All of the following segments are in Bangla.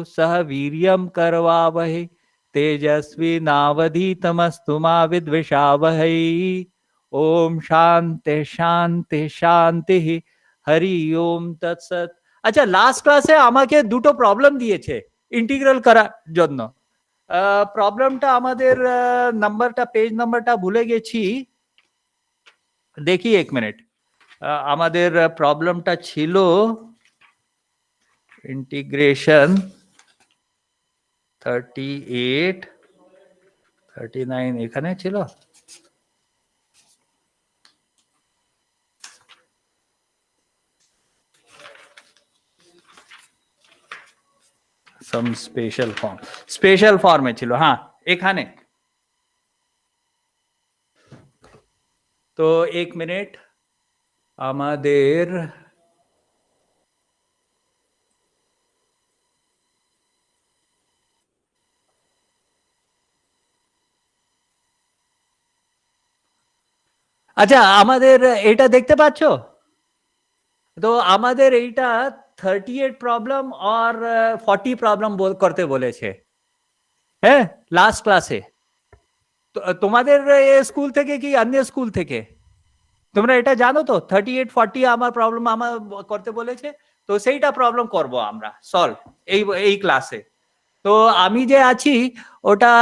सह वीर्यं करवावहै तेजस्विनावधीतमस्तु मा विद्विषावहै। ओम शांति शांति शांति। হরি ওম তৎসৎ। আচ্ছা, লাস্ট ক্লাসে আমাকে দুটো প্রবলেম দিয়েছে ইন্টিগ্রাল করার জন্য। প্রবলেমটা আমাদের নাম্বারটা, পেজ নাম্বারটা ভুলে গেছি, দেখি এক মিনিট। আমাদের প্রবলেমটা ছিল ইন্টিগ্রেশন 38 39 এখানে ছিল। some স্পেশাল ফর্মে ছিল, হ্যাঁ এখানে। তো এক মিনিট, আমাদের আচ্ছা, আমাদের এটা দেখতে পাচ্ছ? তো আমাদের এইটা 38 প্রবলেম আর 40 প্রবলেম করতে বলেছে, হ্যাঁ, লাস্ট ক্লাসে। তোমাদের স্কুল থেকে কি অন্য স্কুল থেকে? তোমরা এটা জানো তো 38 40 আমার প্রবলেম আমার করতে বলেছে। তো সেইটা প্রবলেম করব আমরা সলভ এই এই ক্লাসে। তো আমি যে আছি ওটা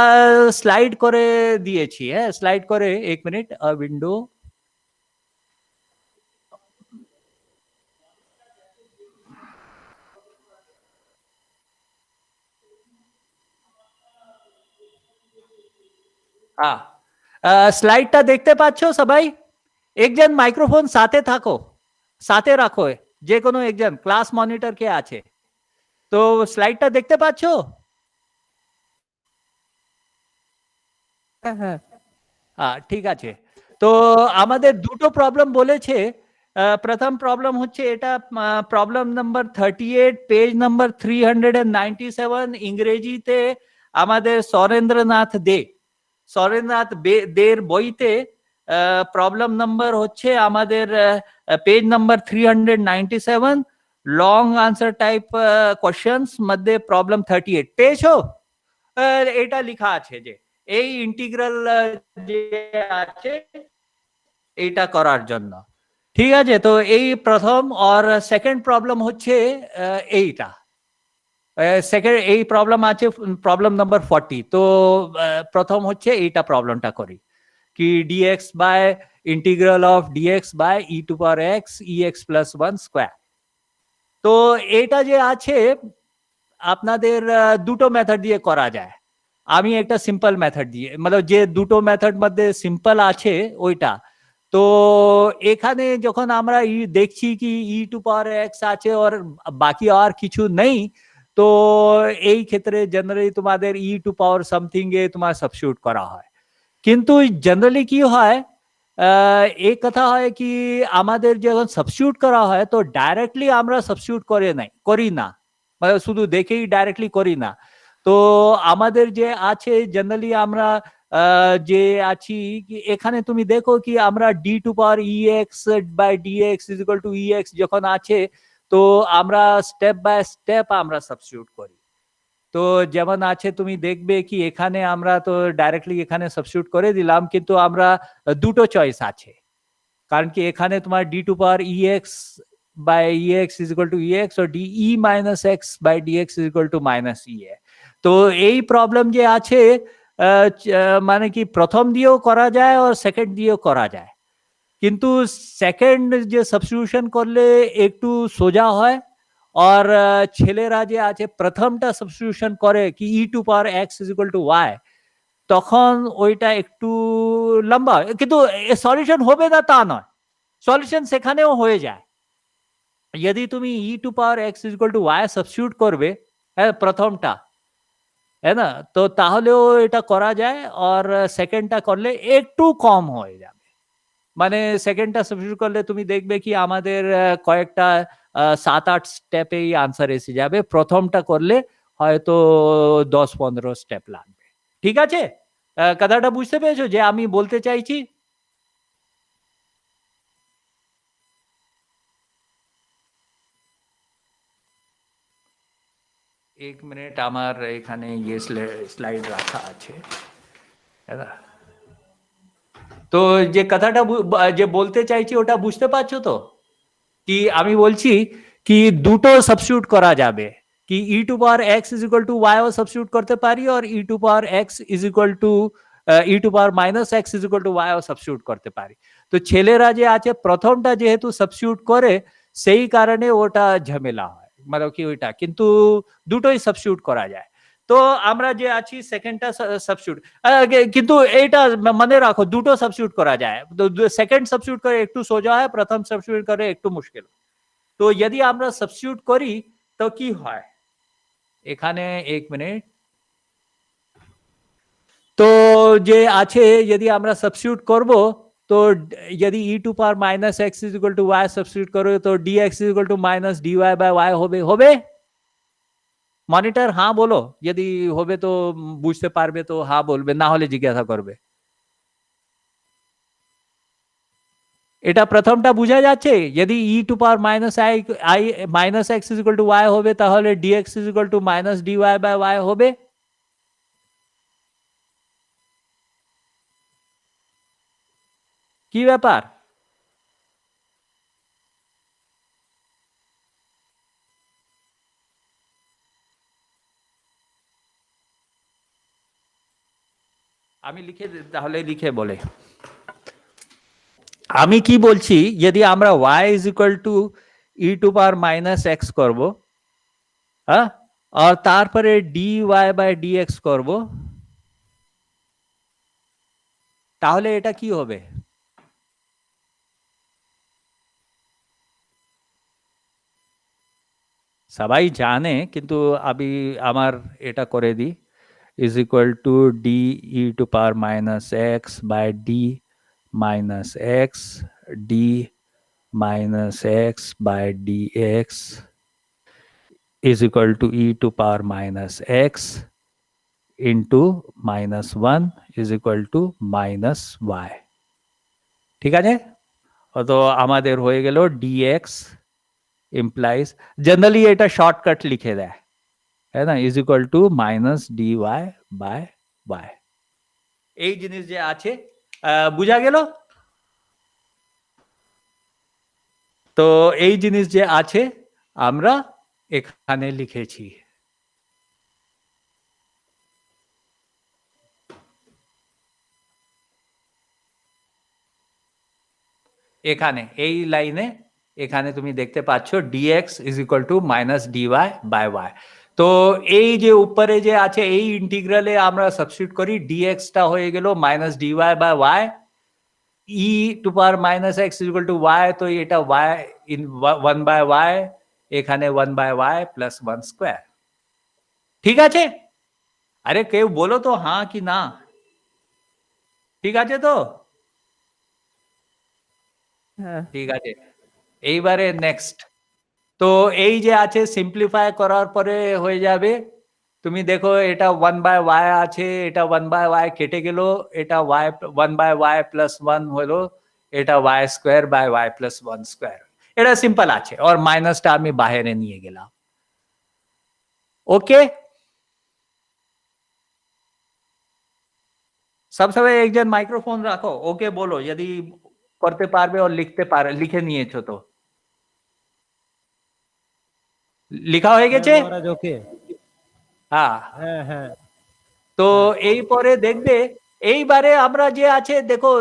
স্লাইড করে দিয়েছি, হ্যাঁ স্লাইড করে, এক মিনিট, উইন্ডো। হ্যাঁ, স্লাইডটা দেখতে পাচ্ছ সবাই? একজন মাইক্রোফোন সাথে থাকো, সাথে রাখো, যে কোনো একজন ক্লাস মনিটর কে আছে। তো স্লাইডটা দেখতে পাচ্ছ? হ্যাঁ হ্যাঁ, ঠিক আছে। তো আমাদের দুটো প্রবলেম বলেছে। প্রথম প্রবলেম হচ্ছে এটা, প্রবলেম নাম্বার 38, পেজ নাম্বার 397, ইংরেজিতে আমাদের সরেন্দ্রনাথ দে, সরেন্দ্রনাথ দের বইতে প্রবলেম নাম্বার হচ্ছে আমাদের page number 397, long answer type questions মধ্যে প্রবলেম 38 পেয়েছো? এটা লেখা আছে যে এই ইন্টিগ্রাল যে আছে এইটা করার জন্য, ঠিক আছে? তো এই প্রথম, আর সেকেন্ড প্রবলেম হচ্ছে এইটা, সেকেন্ড এই প্রবলেম আছে প্রবলেম নাম্বার 40। তো প্রথম হচ্ছে এইটা প্রবলেমটা করি, কি dx by integral of dx by e to power x ex plus 1 square. তো এটা যে আছে আপনাদের দুটো মেথড দিয়ে করা যায়। আমি একটা সিম্পল মেথড দিয়ে, মানে যে দুটো মেথড মধ্যে সিম্পল আছে ওইটা। তো এখানে যখন আমরা দেখছি কি ই টু পাওয়ার এক্স আছে আর বাকি আর কিছু নেই, তো এই ক্ষেত্রে জেনারেলি তোমাদের ই টু পাওয়ার সামথিং এ তোমার সাবস্টিটিউট করা হয়। কিন্তু জেনারেলি কি হয়, এক কথা হয় কি আমাদের যখন সাবস্টিটিউট করা হয় তো ডাইরেক্টলি আমরা সাবস্টিটিউট করি না, মানে শুধু দেখেই ডাইরেক্টলি করি না। তো আমাদের যে আছে জেনারেলি আমরা যে আছি এখানে তুমি দেখো কি আমরা d two power e x by d x is equal to e x যখন আছে, তো আমরা স্টেপ বাই স্টেপ আমরা সাবস্টিটিউট করি। তো যেমন আছে তুমি দেখবে কি এখানে আমরা তো ডাইরেক্টলি এখানে সাবস্টিটিউট করে দিলাম, কিন্তু আমরা দুটো চয়েস আছে, কারণ কি এখানে তোমার d two power e x by e x is equal to e x और d e minus x by d x is equal to minus e a. তো এই প্রবলেম যে আছে মানে কি প্রথম দিয়েও করা যায় আর সেকেন্ড দিয়েও করা যায়, কিন্তু সেকেন্ড যে সাবস্টিটিউশন করলে একটু সোজা হয়, আর ছেলেরা যে আছে প্রথমটা সাবস্টিটিউশন করে কি e to power x is equal to y, তখন ওইটা একটু লম্বা, কিন্তু সলিউশন হবে না তা নয়, সলিউশন সেখানেও হয়ে যায়। যদি তুমি e to power x is equal to y substitute করবে, হ্যাঁ প্রথমটা, है ना, তো তাহলেও এটা করা যায়, আর সেকেন্ডটা করলে একটু কম হয়ে যাবে। মানে সেকেন্ডটা সাবস্টিটিউট করলে তুমি দেখবে কি আমাদের কয়েকটা 7-8 স্টেপেই আনসার এসে যাবে, প্রথমটা করলে হয়তো 10-15 স্টেপ লাগবে। ঠিক আছে, কথাটা বুঝতে পেরেছো যে আমি বলতে চাইছি? एक मिनट আমার এখানে ये স্লাইড রাখা আছে দাদা তো যে কথাটা যে বলতে চাইছি ওটা বুঝতে পারছো তো कि আমি বলছি कि দুটো সাবস্টিটিউট করা যাবে कि e to power x is equal to y ও সাবস্টিটিউট করতে পারি আর e to power x is equal to e to power minus x is equal to y ও সাবস্টিটিউট করতে পারি তো ছেলেরা যে আছে প্রথমটা যেহেতু সাবস্টিটিউট করে সেই কারণে ওটা ঝামেলা হয় মানে কি ওইটা কিন্তু দুটোই সাবস্টিটিউট করা যায় তো আমরা যে আছি সেকেন্ডটা সাবস্টিটিউট কিন্তু এইটা মনে রাখো দুটো সাবস্টিটিউট করা যায় তো সেকেন্ড সাবস্টিটিউট করে একটু সোজা হয় প্রথম সাবস্টিটিউট করে একটু মুশকিল তো যদি আমরা সাবস্টিটিউট করি তো কি হয় এখানে এক মিনিট তো যে আছে যদি আমরা সাবস্টিটিউট করব তো যদি e to power minus x is equal to y substitute করো তো dx is equal to minus dy by y হবে হবে মনিটর হ্যাঁ বলো যদি হবে তো বুঝতে পারবে তো হ্যাঁ বলবে না হলে জিজ্ঞাসা করবে এটা প্রথমটা বুঝা যাচ্ছে যদি e to power minus i minus x is equal to y হবে তাহলে dx is equal to minus dy by y হবে কি ব্যাপার আমি লিখে তাহলে লিখে বলে আমি কি বলছি যদি আমরা y is equal to e to power minus x করব হ্যাঁ আর তারপরে dy বাই dx করব তাহলে এটা কি হবে সবাই জানে কিন্তু আমি আমার এটা করে দিই is equal to d e to power minus x by d minus x d minus x by dx is equal to e to power minus x into minus 1 is equal to minus y ঠিক আছে তো আমাদের হয়ে গেল dx implies generally এটা শর্টকাট লিখে দেয় है ना is equal to minus d y by y এই জিনিস যে আছে বুঝা গেল তো এই জিনিস যে আছে আমরা এখানে লিখেছি এখানে এই লাইনে এখানে তুমি দেখতে পাচ্ছ dx is equal to minus dy by y তো এই যে উপরে যে আছে এই ইন্টিগ্রালে আমরা সাবস্টিটিউট করি dx টা হয়ে গেল minus dy by y e to power minus x is equal to y তো এটা y in 1 by y এখানে 1 by y plus 1 স্কয়ার ঠিক আছে আরে কেউ বলো তো হ্যাঁ কি না ঠিক আছে তো ঠিক আছে এইবারে নেক্সট তো এই যে আছে সিম্পলিফাই করার পরে হয়ে যাবে তুমি দেখো এটা 1 বাই y আছে এটা 1 বাই y কেটে গেল এটা y 1 বাই y প্লাস 1 হলো এটা y square by y plus 1 square এটা সিম্পল আছে আর মাইনাসটা আমি বাইরে নিয়ে গেলাম ওকে সব সময় একজন মাইক্রোফোন রাখো ওকে বলো যদি করতে পারবে আর লিখতে পারে লিখে নিয়েছো তো লিখা হয়ে গেছে হ্যাঁ হ্যাঁ হ্যাঁ তো এই পরে দেখবে এইবারে আমরা যে আছে দেখো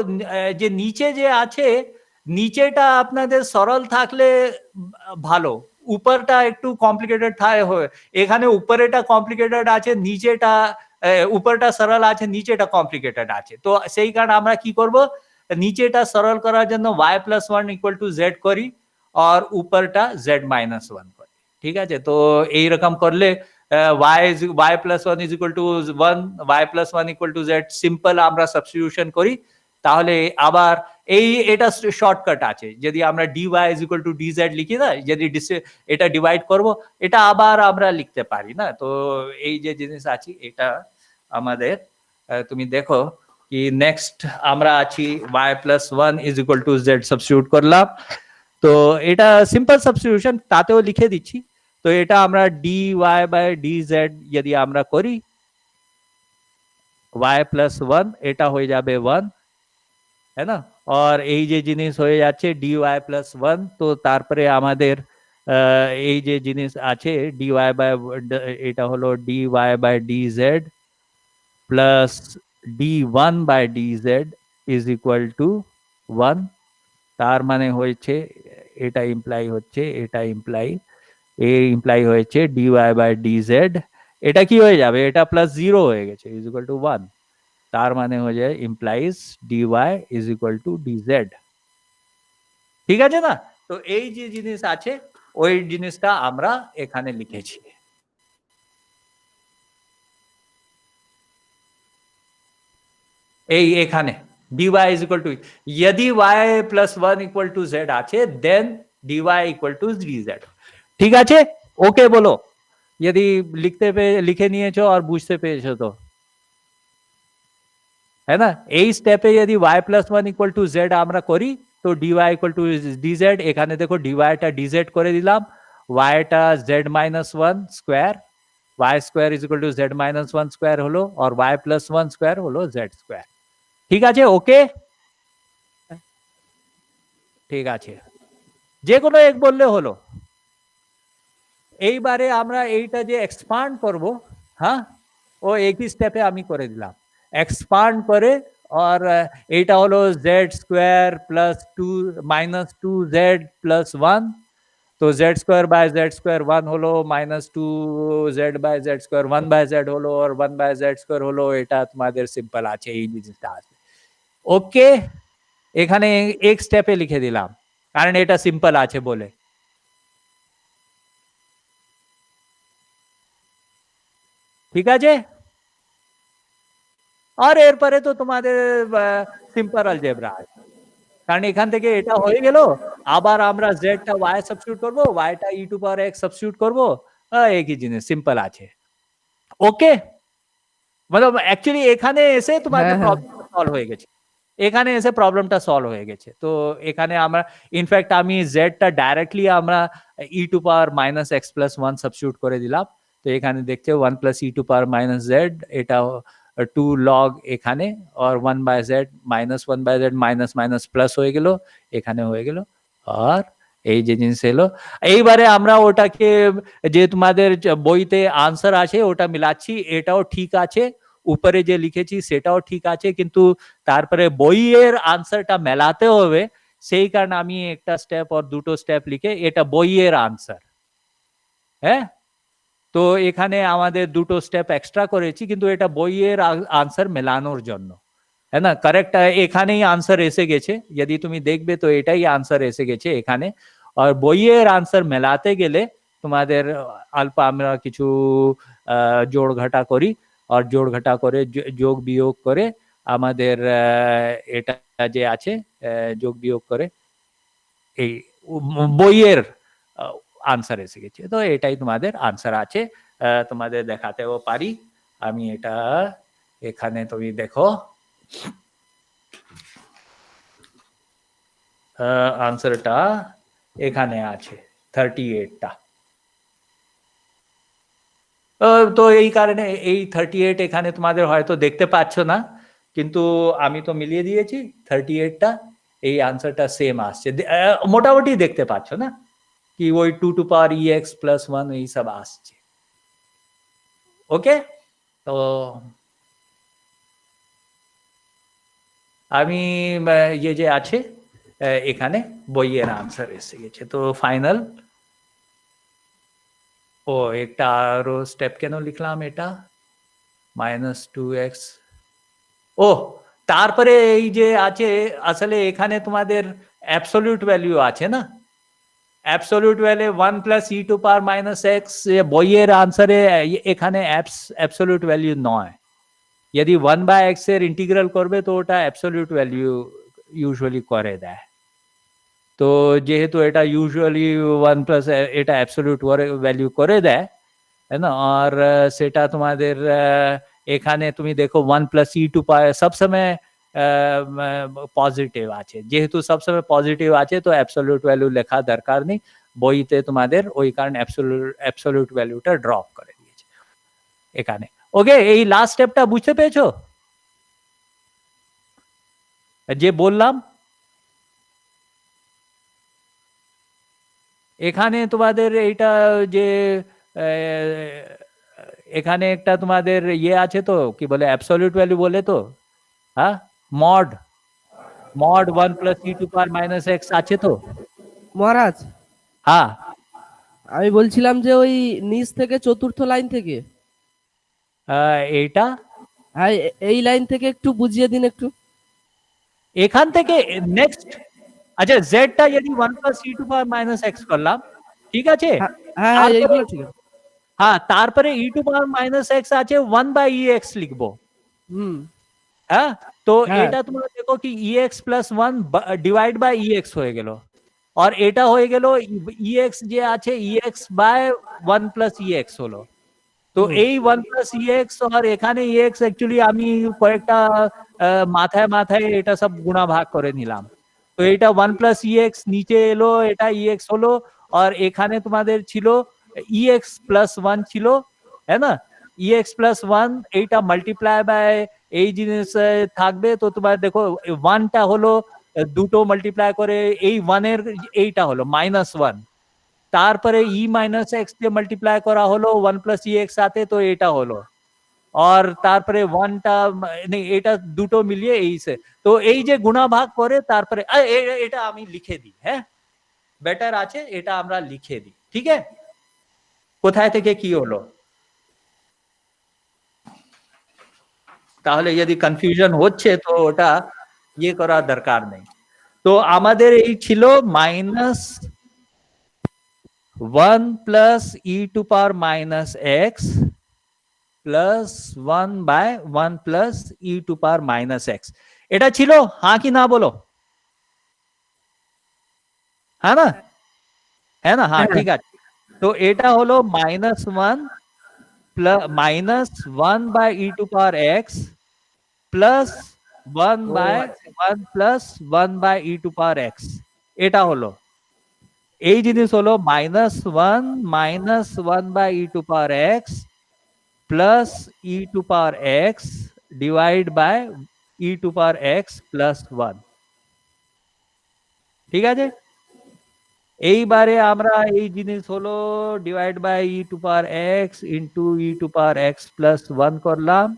যে নিচে যে আছে নিচেটা আপনাদের সরল থাকলে ভালো উপরটা একটু কমপ্লিকেটেড থাকে এখানে উপরেটা কমপ্লিকেটেড আছে নিচেটা উপরটা সরল আছে নিচেটা কমপ্লিকেটেড আছে তো সেই কারণে আমরা কি করব নিচেটা সরল করার জন্য y plus 1 equal to z করি আর উপরটা z মাইনাস 1 করি ঠিক আছে তো এইরকম করলে y plus 1 is equal to 1 y plus 1 equal to z simple আমরা সাবস্টিটিউশন করি তাহলে আবার এই এটা শর্টকাট আছে যদি আমরা dy is equal to dz লিখি না যদি এটা ডিভাইড করব এটা আবার আমরা লিখতে পারি না তো এই যে জিনিস আছে এটা আমাদের তুমি দেখো কি নেক্সট আমরা আছি y plus 1 is equal to z substitute করলাম তো এটা সিম্পল সাবস্টিটিউশন তাতেও লিখে দিচ্ছি তো এটা আমরা dy বাই dz যদি আমরা করি y প্লাস 1 এটা হয়ে যাবে 1, है ना, और এই যে জিনিস হয়ে যাচ্ছে dy প্লাস 1, তো তারপরে আমাদের এই যে জিনিস আছে dy বাই এটা হলো dy by dz plus d1 by dz is equal to 1, তার মানে হয়েছে এটা ইমপ্লাই হচ্ছে এটা ইমপ্লাই ইমপ্লাই হয়েছে dy বাই dz, এটা কি হয়ে যাবে, এটা প্লাস 0 হয়ে গেছে ইজ ইকুয়াল টু 1, তার মানে হয়ে যায় implies dy is equal two dz। ঠিক আছে না? তো এই যে জিনিস আছে ওই জিনিসটা আমরা এখানে লিখেছি। এই এখানে dy is equal to, यदि y plus 1 equal to z আছে then dy equal to dz। ঠিক আছে, ওকে বলো यदि লিখে নিয়েছো আর বুঝতে পেরেছো তো, है ना। এই স্টেপে যদি y plus 1 equal to z আমরা করি তো dy equal to dz, এখানে দেখো dy টা dz করে দিলাম, y টা z minus 1 square, y square is equal to z minus 1 square হলো, और y plus 1 স্কয়ার হলো z স্কয়ার। ঠিক আছে, ওকে, ঠিক আছে, যে কোনো এক বললে হলো। এইবারে আমরা এইটা যে এক্সপান্ড করব, হ্যাঁ, ও একই স্টেপে আমি করে দিলাম, এক্সপান্ড করে, और এইটা হলো z square plus 2 minus 2z plus 1, তো z square by z square 1 হলো, minus 2z by z square 1 by z হলো, और 1 বাই z স্কয়ার হলো, এটা তোমাদের সিম্পল আছে, এই জিনিসটা আছে। ওকে, এখানে এক স্টেপে লিখে দিলাম কারণ এটা সিম্পল আছে বলে। ঠিক আছে, আর এরপরে তো তোমাদের সিম্পল অলজেব্রা আছে, কারণ এখান থেকে এটা হয়ে গেল, আবার আমরা z টা y সাবস্টিটিউট করব, y টা e to power x substitute করব, একই জিনিস সিম্পল আছে। ওকে, मतलब অ্যাকচুয়ালি এখানে এসে তোমাদের প্রবলেমটা সলভ হয়ে গেছে, এখানে এসে প্রবলেমটা সলভ হয়ে গেছে। তো এখানে আমরা ইনফ্যাক্ট আমি z টা ডাইরেক্টলি আমরা e to power minus x plus 1 substitute করে দিলাম, তো এখানে দেখতে 1 plus e to power minus z, এটা 2 লগ এখানে, और 1 by z minus 1 by z minus minus plus হয়ে গেল, এখানে হয়ে গেল, আর এই যে জিনিস এলো। এইবারে আমরা ওটাকে যে তোমাদের বইতে আনসার আছে ওটা মিলাচ্ছি, এটাও ঠিক আছে, উপরে যে লিখেছি সেটাও ঠিক আছে, কিন্তু তারপরে বইয়ের আনসারটা মেলাতে হবে, সেই কারণে আমি একটা স্টেপ আর দুটো স্টেপ লিখে এটা বইয়ের আনসার, হ্যাঁ, তো এখানে আমাদের দুটো স্টেপ এক্সট্রা করেছি, কিন্তু এটা বইয়ের আনসার মেলানোর জন্য, है ना, करेक्ट এখানেই আনসার এসে গেছে, যদি তুমি দেখবে তো এটাই আনসার এসে গেছে এখানে, আর বইয়ের আনসার মেলাতে গেলে তোমাদের অল্প আমরা কিছু জোড় ঘটা করি, আর জোড় ঘটা করে যোগ বিয়োগ করে আমাদের এটা যে আছে যোগ বিয়োগ করে এই বইয়ের আনসার এসে গেছে, তো এটাই তোমাদের আনসার আছে, তোমাদের দেখাতেও পারি আমি এটা, এখানে তুমি দেখো আনসারটা এখানে আছে 38টা, তো এই কারণে এই 38 এখানে তোমাদের হয়তো দেখতে পাচ্ছ না, কিন্তু আমি তো মিলিয়ে দিয়েছি 38টা, এই আনসারটা সেম আসছে, মোটামুটি দেখতে পাচ্ছ না কি ওই 2 টু পাওয়ার ex প্লাস 1 এই সব আসছে। ওকে, তো আমি ये যে আছে এখানে বইয়ের আনসার এসে গেছে, তো ফাইনাল, ও একটা আরো স্টেপ কেন লিখলাম এটা মাইনাস 2x, ও তারপরে এই যে আছে আসলে এখানে তোমাদের অ্যাবসলিউট ভ্যালু আছে না, absolute value 1 plus e to power minus x, বইয়ের আনসারে এখানে অ্যাবসলিউট ভ্যালু নয়, यदि 1 বাই x এর ইন্টিগ্রাল করবে তো ওটা অ্যাবসলিউট ভ্যালু ইউজুয়ালি করে দেয়, তো যেহেতু এটা ইউজুয়ালি 1 প্লাস এটা অ্যাবসলিউট ভ্যালু করে দেয়, है ना, और সেটা তোমাদের এখানে তুমি দেখো 1 প্লাস e টু পাওয়ার সবসময় পজিটিভ আছে, যেহেতু সবসময় পজিটিভ আছে তো অ্যাবসলিউট ভ্যালু লেখা দরকার নেই, বইতে তোমাদের ওই কারণে অ্যাবসলিউট ভ্যালুটা ড্রপ করে দিয়েছে এখানে। ওকে, এই লাস্ট স্টেপটা বুঝতে পেরেছো যে বললাম? এখানে তোমাদের এইটা যে এখানে একটা তোমাদের ইয়ে আছে তো, কি বলে, অ্যাবসলিউট ভ্যালু বলে তো, হ্যাঁ, mod mod 1 plus e to power minus x আছে তো মহারাজ, হ্যাঁ। আমি বলছিলাম যে ওই নিচ থেকে চতুর্থ লাইন থেকে, এইটা হ্যাঁ এই লাইন থেকে একটু বুঝিয়ে দিন একটু। এখান থেকে নেক্সট, আচ্ছা জেডটা যদি 1 plus e to power minus x করলাম, ঠিক আছে, হ্যাঁ হ্যাঁ এইগুলো ঠিক আছে। হ্যাঁ, তারপরে ই টু পাওয়ার মাইনাস এক্স আছে 1 বাই ই এক্স লিখবো, হুম। হ্যাঁ। তো হ্যাঁ এটা তোমরা দেখো কি e x plus 1 divide by e x হয়ে গেল, আর এটা হয়ে গেল ই এক্স যে আছে e x by 1 plus e x হলো। তো এই 1 প্লাস ই এক্স আর এখানে ই এক্স অ্যাকচুয়ালি আমি কয়েকটা মাথায় মাথায় এটা সব গুণা ভাগ করে নিলাম। তো এটা 1 প্লাস ই এক্স নিচে এলো, এটা ই এক্স হলো, আর এখানে তোমাদের ছিল ই এক্স প্লাস 1 ছিল, হ্যাঁ না, ই এক্স প্লাস 1 এইটা মাল্টিপ্লাই বাই এই জিনিস থাকবে। তো তোমার দেখো 1টা হলো দুটো মাল্টিপ্লাই করে এই 1 এর এইটা হলো -1, তারপরে ই মাইনাস এক্স দিয়ে মাল্টিপ্লাই করা হলো 1 প্লাস ই এক্স সাথে, তো এটা হলো, আর তারপরে 1টা এটা দুটো মিলিয়ে এই সে, তো এই যে গুণা ভাগ করে তারপরে এটা আমি লিখে দিই, হ্যাঁ বেটার আছে, এটা আমরা লিখে দিই, ঠিক আছে, কোথায় থেকে কি হলো, তাহলে যদি কনফিউশন হচ্ছে তো ওটা ইয়ে করার দরকার নেই। তো আমাদের এই ছিল -1 plus e to power minus x plus 1 by 1 plus e to power minus x, এটা ছিল, হ্যাঁ কি না বলো, হ্যাঁ না, হ্যাঁ না, হ্যাঁ ঠিক আছে। তো এটা হলো -1 plus -1 by e to power x plus 1 ও বাই আচ্ছা। 1 plus 1 by e to power x, এটা হলো এই জিনিস হলো -1 by e to power x plus e to power x divide by e to power x plus 1, ঠিক আছে। এইবারে আমরা এই জিনিস হলো divide by e to power x into e to power x plus 1 করলাম,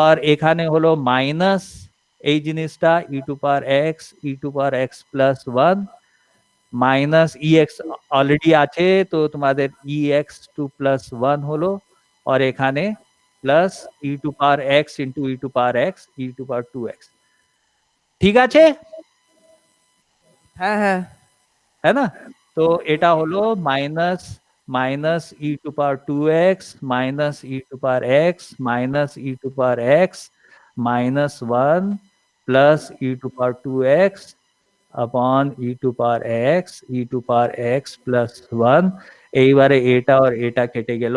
আর এখানে হলো মাইনাস এই জিনিসটা ই to power x plus 1 minus E x already আছে, তো তোমাদের ই এক্স টু প্লাস 1 হলো, আর এখানে plus e to power x into e to power x E to power 2x, ঠিক আছে, হ্যাঁ হ্যাঁ है ना। तो এটা হলো minus minus E to power 2x minus E to power x minus E to power x minus 1 plus e to power 2x upon E to power x E to power x plus 1। এইবারে এটা আর এটা কেটে গেল,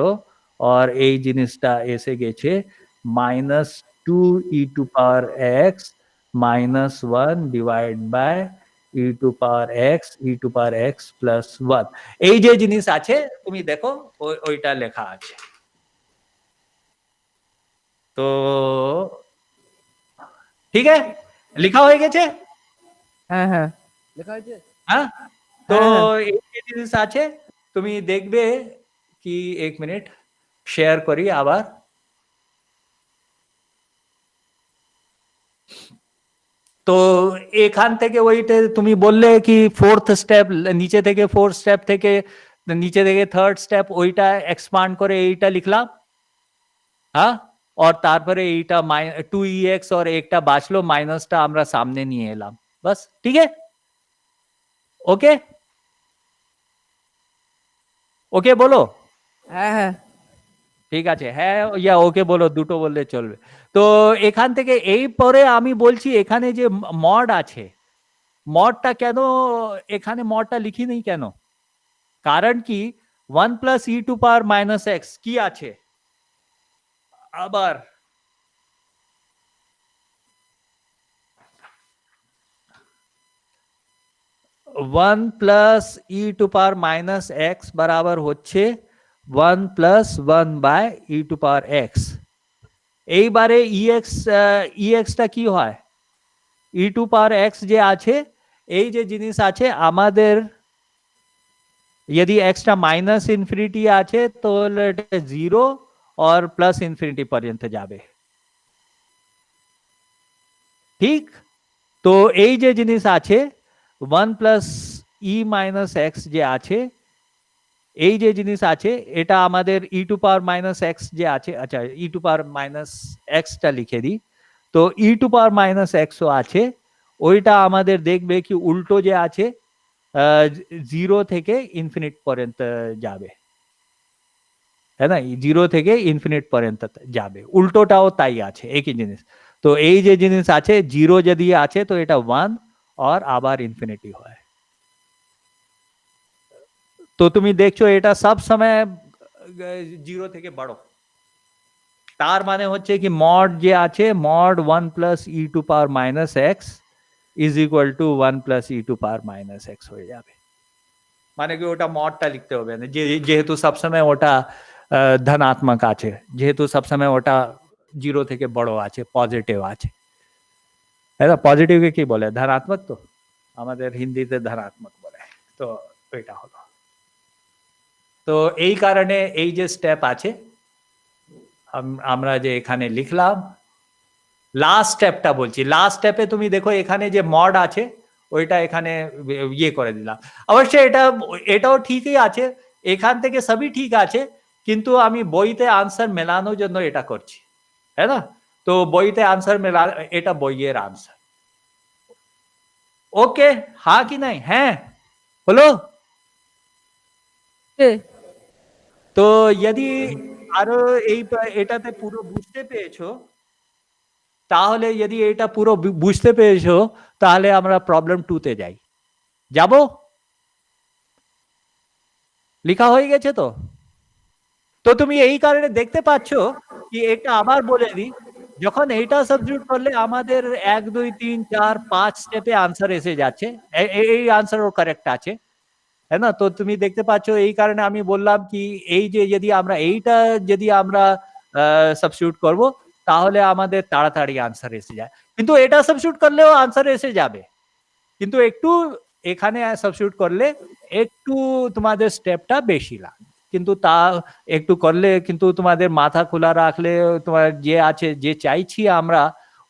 আর এই জিনিসটা এসে গেছে minus 2 e to power x minus 1 divide by e to power x plus 1। এই যে জিনিস আছে তুমি দেখো ওইটা লেখা আছে। তো ঠিক আছে, লেখা হয়ে গেছে, হ্যাঁ হ্যাঁ লেখা হয়েছে। হ্যাঁ। তো হ্যাঁ হ্যাঁ এই যে জিনিস আছে তুমি দেখবে কি, 1 মিনিট শেয়ার করি আবার। তো এখান থেকে ওইটা তুমি বললে কি ফোর্থ স্টেপ, নিচে থেকে ফোর্থ স্টেপ থেকে নিচে থেকে থার্ড স্টেপ ওইটা এক্সপান্ড করে এইটা লিখলাম, হ্যাঁ, और তারপরে এইটা 2ex और একটা বাঁচলো মাইনাসটা আমরা সামনে নিয়ে এলাম, বাস, ঠিক আছে, ওকে ওকে বলো, হ্যাঁ হ্যাঁ ঠিক আছে, হ্যাঁ ইয়া ওকে বলো, দুটো বললে চলবে। তো এখান থেকে এই পরে আমি বলছি এখানে যে মড আছে, মডটা কেন এখানে মডটা লিখি নেই কেন, কারণ কি 1 plus e to power minus x কি আছে আবার, 1 plus e to power minus x বরাবর হচ্ছে 1 plus 1 by e to power x. এইবারে ইএক্সটা কি হয়, ই টু পাওয়ার এক্স যে আছে, এই যে জিনিস আছে আমাদের, यदि एक्सটা মাইনাস ইনফিনিটি আছে তাহলে এটা 0 और প্লাস ইনফিনিটি পর্যন্ত যাবে, ঠিক? তো এই যে জিনিস আছে 1 প্লাস ই মাইনাস এক্স যে আছে, এই যে জিনিস আছে এটা আমাদের ই টু পাওয়ার মাইনাস এক্স যে আছে, আচ্ছা ই টু পাওয়ার মাইনাস এক্সটা লিখে দিই। তো ই টু পাওয়ার মাইনাস এক্সও আছে, ওইটা আমাদের দেখবে কি উল্টো যে আছে 0 থেকে ইনফিনিট পর্যন্ত যাবে, है ना, 0 থেকে ইনফিনিট পর্যন্ত যাবে, উল্টোটাও তাই আছে, একই জিনিস। তো এই যে জিনিস আছে 0 যদি আছে তো এটা 1 और আবার ইনফিনিটি হয়। তো তুমি দেখছো এটা সব সময় 0 থেকে বড়, তার মানে হচ্ছে কি মড যে আছে mod 1 plus e to power minus x is equal to 1 plus e to power minus x হয়ে যাবে। মানে কি ওটা মডটা লিখতে হবে না, যেহেতু সবসময় ওটা ধনাত্মক আছে, যেহেতু সবসময় ওটা 0 থেকে বড় আছে, পজিটিভ আছে, है ना। পজিটিভ কে কি বলে, ধনাত্মক, তো আমাদের হিন্দিতে ধনাত্মক বলে। তো এটা হলো, তো এই কারণে এই যে স্টেপ আছে আমরা যে এখানে লিখলাম, লাস্ট স্টেপটা বলছি, লাস্ট স্টেপে তুমি দেখো এখানে যে মড আছে ওইটা এখানে ইয়ে করে দিলাম। অবশ্যই এটাও ঠিকই আছে, এখান থেকে সবই ঠিক আছে, কিন্তু আমি বইতে আনসার মেলানোর জন্য এটা করছি, है ना। তো বইতে আনসার মেলা, এটা বইয়ের আনসার। ওকে, হ্যাঁ কি নাই, হ্যাঁ হলো। তো যদি আরো এটাতে পুরো বুঝতে পেরেছো, তাহলে যদি এটা পুরো বুঝতে পেরেছো তাহলে আমরা প্রবলেম 2 তে যাই, যাব? লেখা হয়ে গেছে তো? তো তুমি এই কারণে দেখতে পাচ্ছো কি, এটা আবার বলে দিই, যখন এইটা সাবস্টিটিউট করলে আমাদের 1 2 3 4 5 স্টেপে আনসার এসে যাচ্ছে, এই আনসারও কারেক্ট আছে, है ना। তো তুমি দেখতে পাচ্ছো এই কারণে আমি বললাম কি এই যে যদি আমরা এইটা যদি আমরা সাবস্টিটিউট করব তাহলে আমাদের তাড়াতাড়ি আনসার এসে যায়, কিন্তু এটা সাবস্টিটিউট করলেও আনসার এসে যাবে, কিন্তু একটু এখানে সাবস্টিটিউট করলে একটু তোমাদের স্টেপটা বেশি লাগে, কিন্তু তা একটু করলে, কিন্তু তোমাদের মাথা খোলা রাখলে তোমার যে আছে যে চাইছি আমরা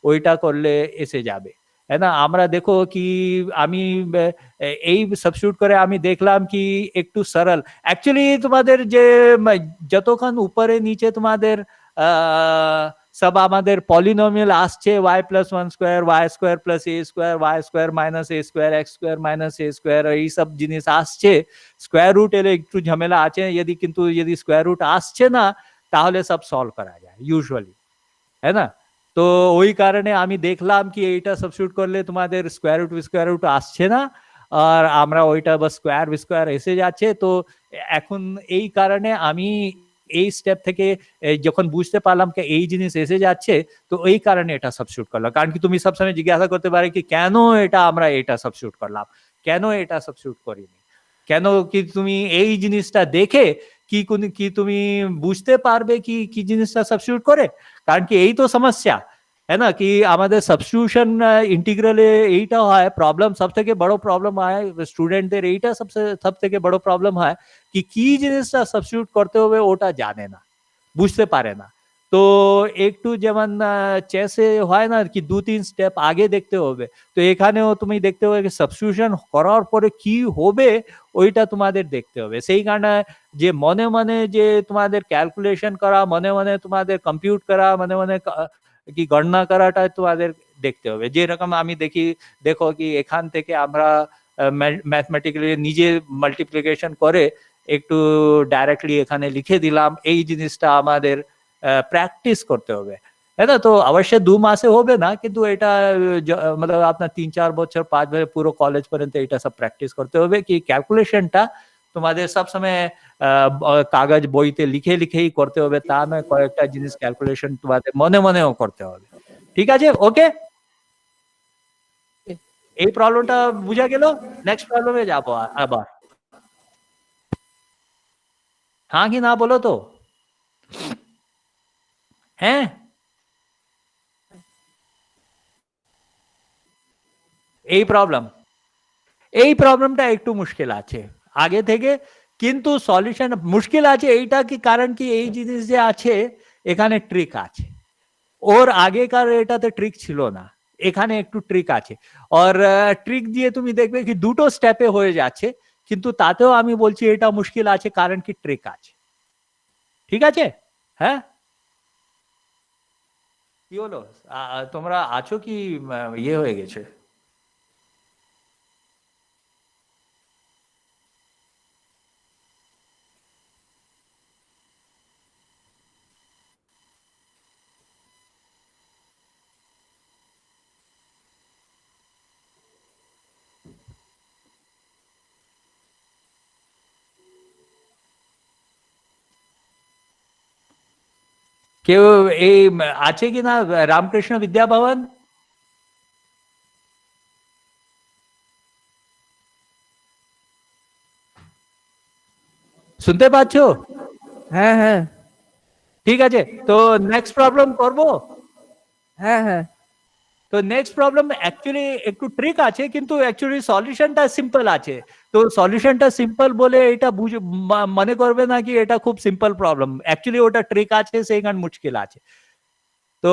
ওইটা করলে এসে যাবে, है ना। আমরা দেখো কি আমি এই সাবস্টিটিউট করে আমি দেখলাম কি একটু সরল, অ্যাকচুয়ালি তোমাদের যে যতক্ষণ উপরে নিচে তোমাদের সব আমাদের পলিনোমিয়াল আসছে y plus 1 square y square plus a square y square minus a square x square minus a square, এই সব জিনিস আসছে, স্কয়ার রুট এর একটু ঝামেলা আছে, কিন্তু যদি স্কয়ার রুট আসছে না তাহলে সব সলভ করা যায় ইউজুয়ালি, है ना। তো ওই কারণে আমি দেখলাম কি এইটা সাবস্টিটিউট করলে তোমাদের স্কয়ার রুট আসছে না, আর আমরা ওইটা বাস স্কয়ার এসে যাচ্ছে। তো এখন এই কারণে আমি এই স্টেপ থেকে যখন বুঝতে পারলাম কি এই জিনিস এসে যাচ্ছে, তো এই কারণে এটা সাবস্টিটিউট করলাম। কারণ কি তুমি সবসময় জিজ্ঞাসা করতে পারে কি কেন এটা আমরা এটা সাবস্টিটিউট করলাম, কেন এটা সাবস্টিটিউট করিনি, কেন কি তুমি এই জিনিসটা দেখে কি তুমি বুঝতে পারবে কি কি জিনিসটা সাবস্টিটিউট করে, কারণ কি এই তো সমস্যা, है ना, कि আমাদের সাবস্টিটিউশন ইন্টিগ্রালে এইটা হয় প্রবলেম, সবথেকে বড় প্রবলেম হয় স্টুডেন্টদের, এইটা সবথেকে বড় প্রবলেম হয় কি কি জিনিসটা সাবস্টিটিউট করতে হবে ওটা জানে না, বুঝতে পারে না। তো একটু যেমন চেসে হয় না কি 2-3 স্টেপ আগে দেখতে হবে, তো এখানেও তুমি দেখতে হবে সাবস্টিটিউশন করার পরে কি হবে ওইটা তোমাদের দেখতে হবে। সেই কারণে যে মনে মনে যে তোমাদের ক্যালকুলেশন করা, মনে মনে তোমাদের কম্পিউট করা, মনে মনে কি গণনা করাটা তোমাদের দেখতে হবে। যেরকম আমি দেখো কি এখান থেকে আমরা ম্যাথমেটিক্যালি নিজে মাল্টিপ্লিকেশন করে একটু ডাইরেক্টলি এখানে লিখে দিলাম, এই জিনিসটা আমাদের প্র্যাকটিস করতে হবে, है ना। তো অবশ্যই 2 মাসে হবে না, কিন্তু এটা मतलब আপনার 3-4 বছর 5 বছর পুরো কলেজ পর্যন্ত এটা সব প্র্যাকটিস করতে হবে, কি ক্যালকুলেশনটা তোমাদের সবসময় কাগজ বইতে লিখে লিখেই করতে হবে, তা নয় কয়েকটা জিনিস ক্যালকুলেশন তোমাদের মনে মনেও করতে হবে, ঠিক আছে? ওকে, এই প্রবলেমটা বুঝা গেল। নেক্সট প্রবলেমে যাব আবার। হ্যাঁ কি না বলো তো? হ্যাঁ, এই প্রবলেম, এই প্রবলেমটা একটু মুশকিল আছে আগে থেকে, কিন্তু সলিউশন মুশকিল আছে এইটা কি কারণ কি এই জিনিস যে আছে এখানে ট্রিক আছে, ওর আগেকার এটাতে ট্রিক ছিল না, এখানে একটু ট্রিক আছে। আর ট্রিক দিয়ে তুমি দেখবে কি দুটো স্টেপে হয়ে যাচ্ছে, কিন্তু তাতেও আমি বলছি এটা মুশকিল আছে কারণ কি ট্রিক আছে। ঠিক আছে? হ্যাঁ, কি হলো? তোমরা আছো কি ইয়ে হয়ে গেছে? কেউ এই আছে কি না রামকৃষ্ণ বিদ্যা ভবন? শুনতে পাচ্ছো? হ্যাঁ হ্যাঁ ঠিক আছে, তো নেক্সট প্রবলেম করব। হ্যাঁ হ্যাঁ তো নেক্সট প্রবলেম অ্যাকচুয়ালি একটু ট্রিক আছে, কিন্তু অ্যাকচুয়ালি সলিউশনটা সিম্পল আছে। তো সলিউশনটা সিম্পল বলে এটা মনে করবে না কি এটা খুব সিম্পল প্রবলেম, অ্যাকচুয়ালি ওটা ট্রিক আছে সেইখান মুশকিল আছে। তো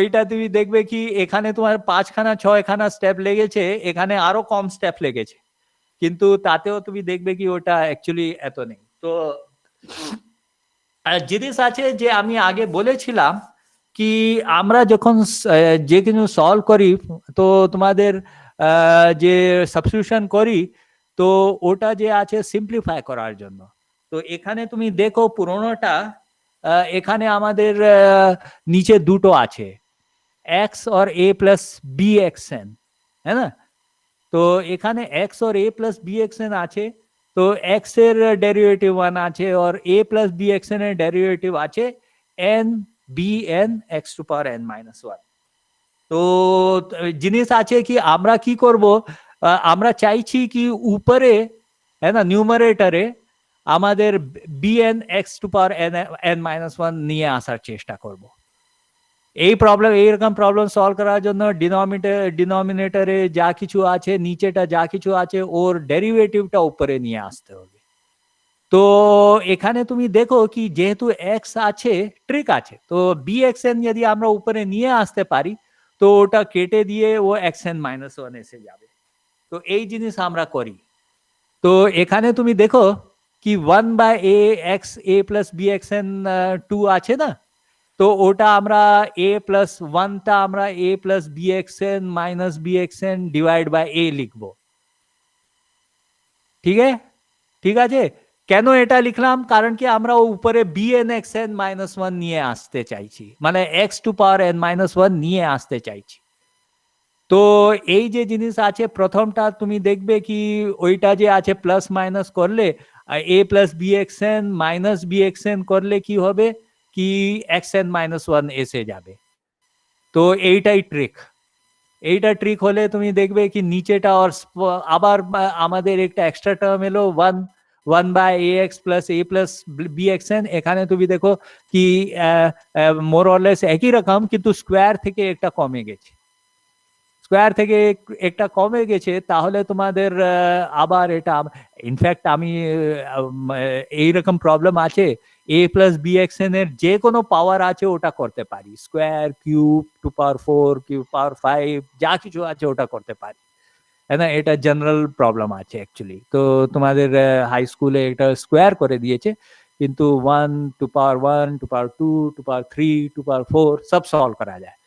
এটা তুমি দেখবে কি এখানে তোমার 5খানা 6খানা স্টেপ লেগেছে, এখানে আরো কম স্টেপ লেগেছে, কিন্তু তাতেও তুমি দেখবে কি ওটা অ্যাকচুয়ালি এত নেই। তো জিনিস আছে যে আমি আগে বলেছিলাম কি আমরা যখন যে কিছু সলভ করি, তো তোমাদের যে সাবস্টিটিউশন করি, তো ওটা যে আছে সিম্পলিফাই করার জন্য। তো এখানে তুমি দেখো পুরোনোটা, এখানে আমাদের নিচে দুটো আছে, एक्स और a plus b x n, है ना? তো এখানে এক্স और a plus b x n আছে, তো এক্স এর ডেরিভেটিভ ওয়ান আছে আর a plus b x n এর ডেরিভেটিভ আছে n b n x to power n minus one. তো জিনিস আছে কি আমরা কি করব, আমরা চাইছি কি উপরে, है ना, নিউমারেটরে আমাদের B n x to power N N minus one নিয়ে আসার চেষ্টা করব। এই প্রবলেম এইরকম প্রবলেম সলভ করার জন্য ডিনোমিনেটরে যা কিছু আছে নিচেটা যা কিছু আছে ওর ডেরিভেটিভটা উপরে নিয়ে আসতে হবে। তো এখানে তুমি দেখো কি যেহেতু এক্স আছে ট্রিক আছে, তো বি এক্স এন যদি আমরা উপরে নিয়ে আসতে পারি তো ওটা কেটে দিয়ে ও এক্স এন মাইনাস ওয়ান এসে যাবে। তো এই জিনিস আমরা করি। তো এখানে তুমি দেখো কি one by a x a plus b x n to আছে না, তো ওটা আমরা এ প্লাস ওয়ানটা আমরা a plus b x n minus b x n divide by a লিখবো। ঠিক আছে? ঠিক আছে, কেন এটা লিখলাম কারণ কি আমরা উপরে b n x n minus one নিয়ে আসতে চাইছি, মানে x to power n minus one নিয়ে আসতে চাইছি। তো এই যে জিনিস আছে প্রথমটা তুমি দেখবে কি ওইটা যে আছে প্লাস মাইনাস করলে a plus b x n minus b x n করলে কি হবে কি এক্স এন মাইনাস ওয়ান এসে যাবে। তো এইটাই ট্রিক, এইটা ট্রিক হলে তুমি দেখবে কি নিচেটা আর আবার আমাদের একটা এক্সট্রা টার্ম এলো one one by a x plus a plus b x n, এখানে তুমি দেখো কি মোর অরলেস একই রকম কিন্তু স্কোয়ার থেকে একটা কমে গেছে, স্কোয়ার থেকে একটা কমে গেছে, তাহলে তোমাদের আবার এটা ইনফ্যাক্ট আমি এইরকম প্রবলেম আছে a plus b x n এর যে কোনো পাওয়ার আছে ওটা করতে পারি, square cube to power four cube power five যা কিছু আছে ওটা করতে পারি, है ना? এটা জেনারেল প্রবলেম আছে অ্যাকচুয়ালি। তো তোমাদের হাই স্কুলে এটা স্কোয়ার করে দিয়েছে, কিন্তু one to power one to power two to power three to power four সব সলভ করা যায়।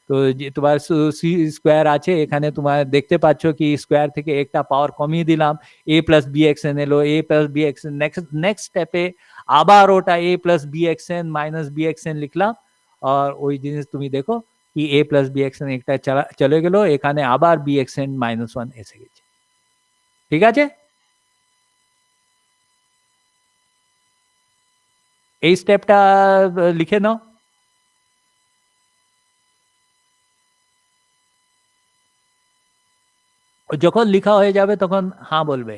তো যে তোমার সি স্কোয়ার আছে এখানে তোমার দেখতে পাচ্ছ কি স্কোয়ার থেকে একটা পাওয়ার কমিয়ে দিলাম, a plus b x n এলো, a plus b x n next next স্টেপে আবার ওটা a plus b x n minus b x n লিখলাম, আর ওই জিনিস তুমি দেখো কি a plus b x n একটা চলে গেল, এখানে আবার b x n minus one এসে গেছে। ঠিক আছে, এই স্টেপটা লিখে নাও। যখন লেখা হয়ে যাবে তখন হ্যাঁ বলবে।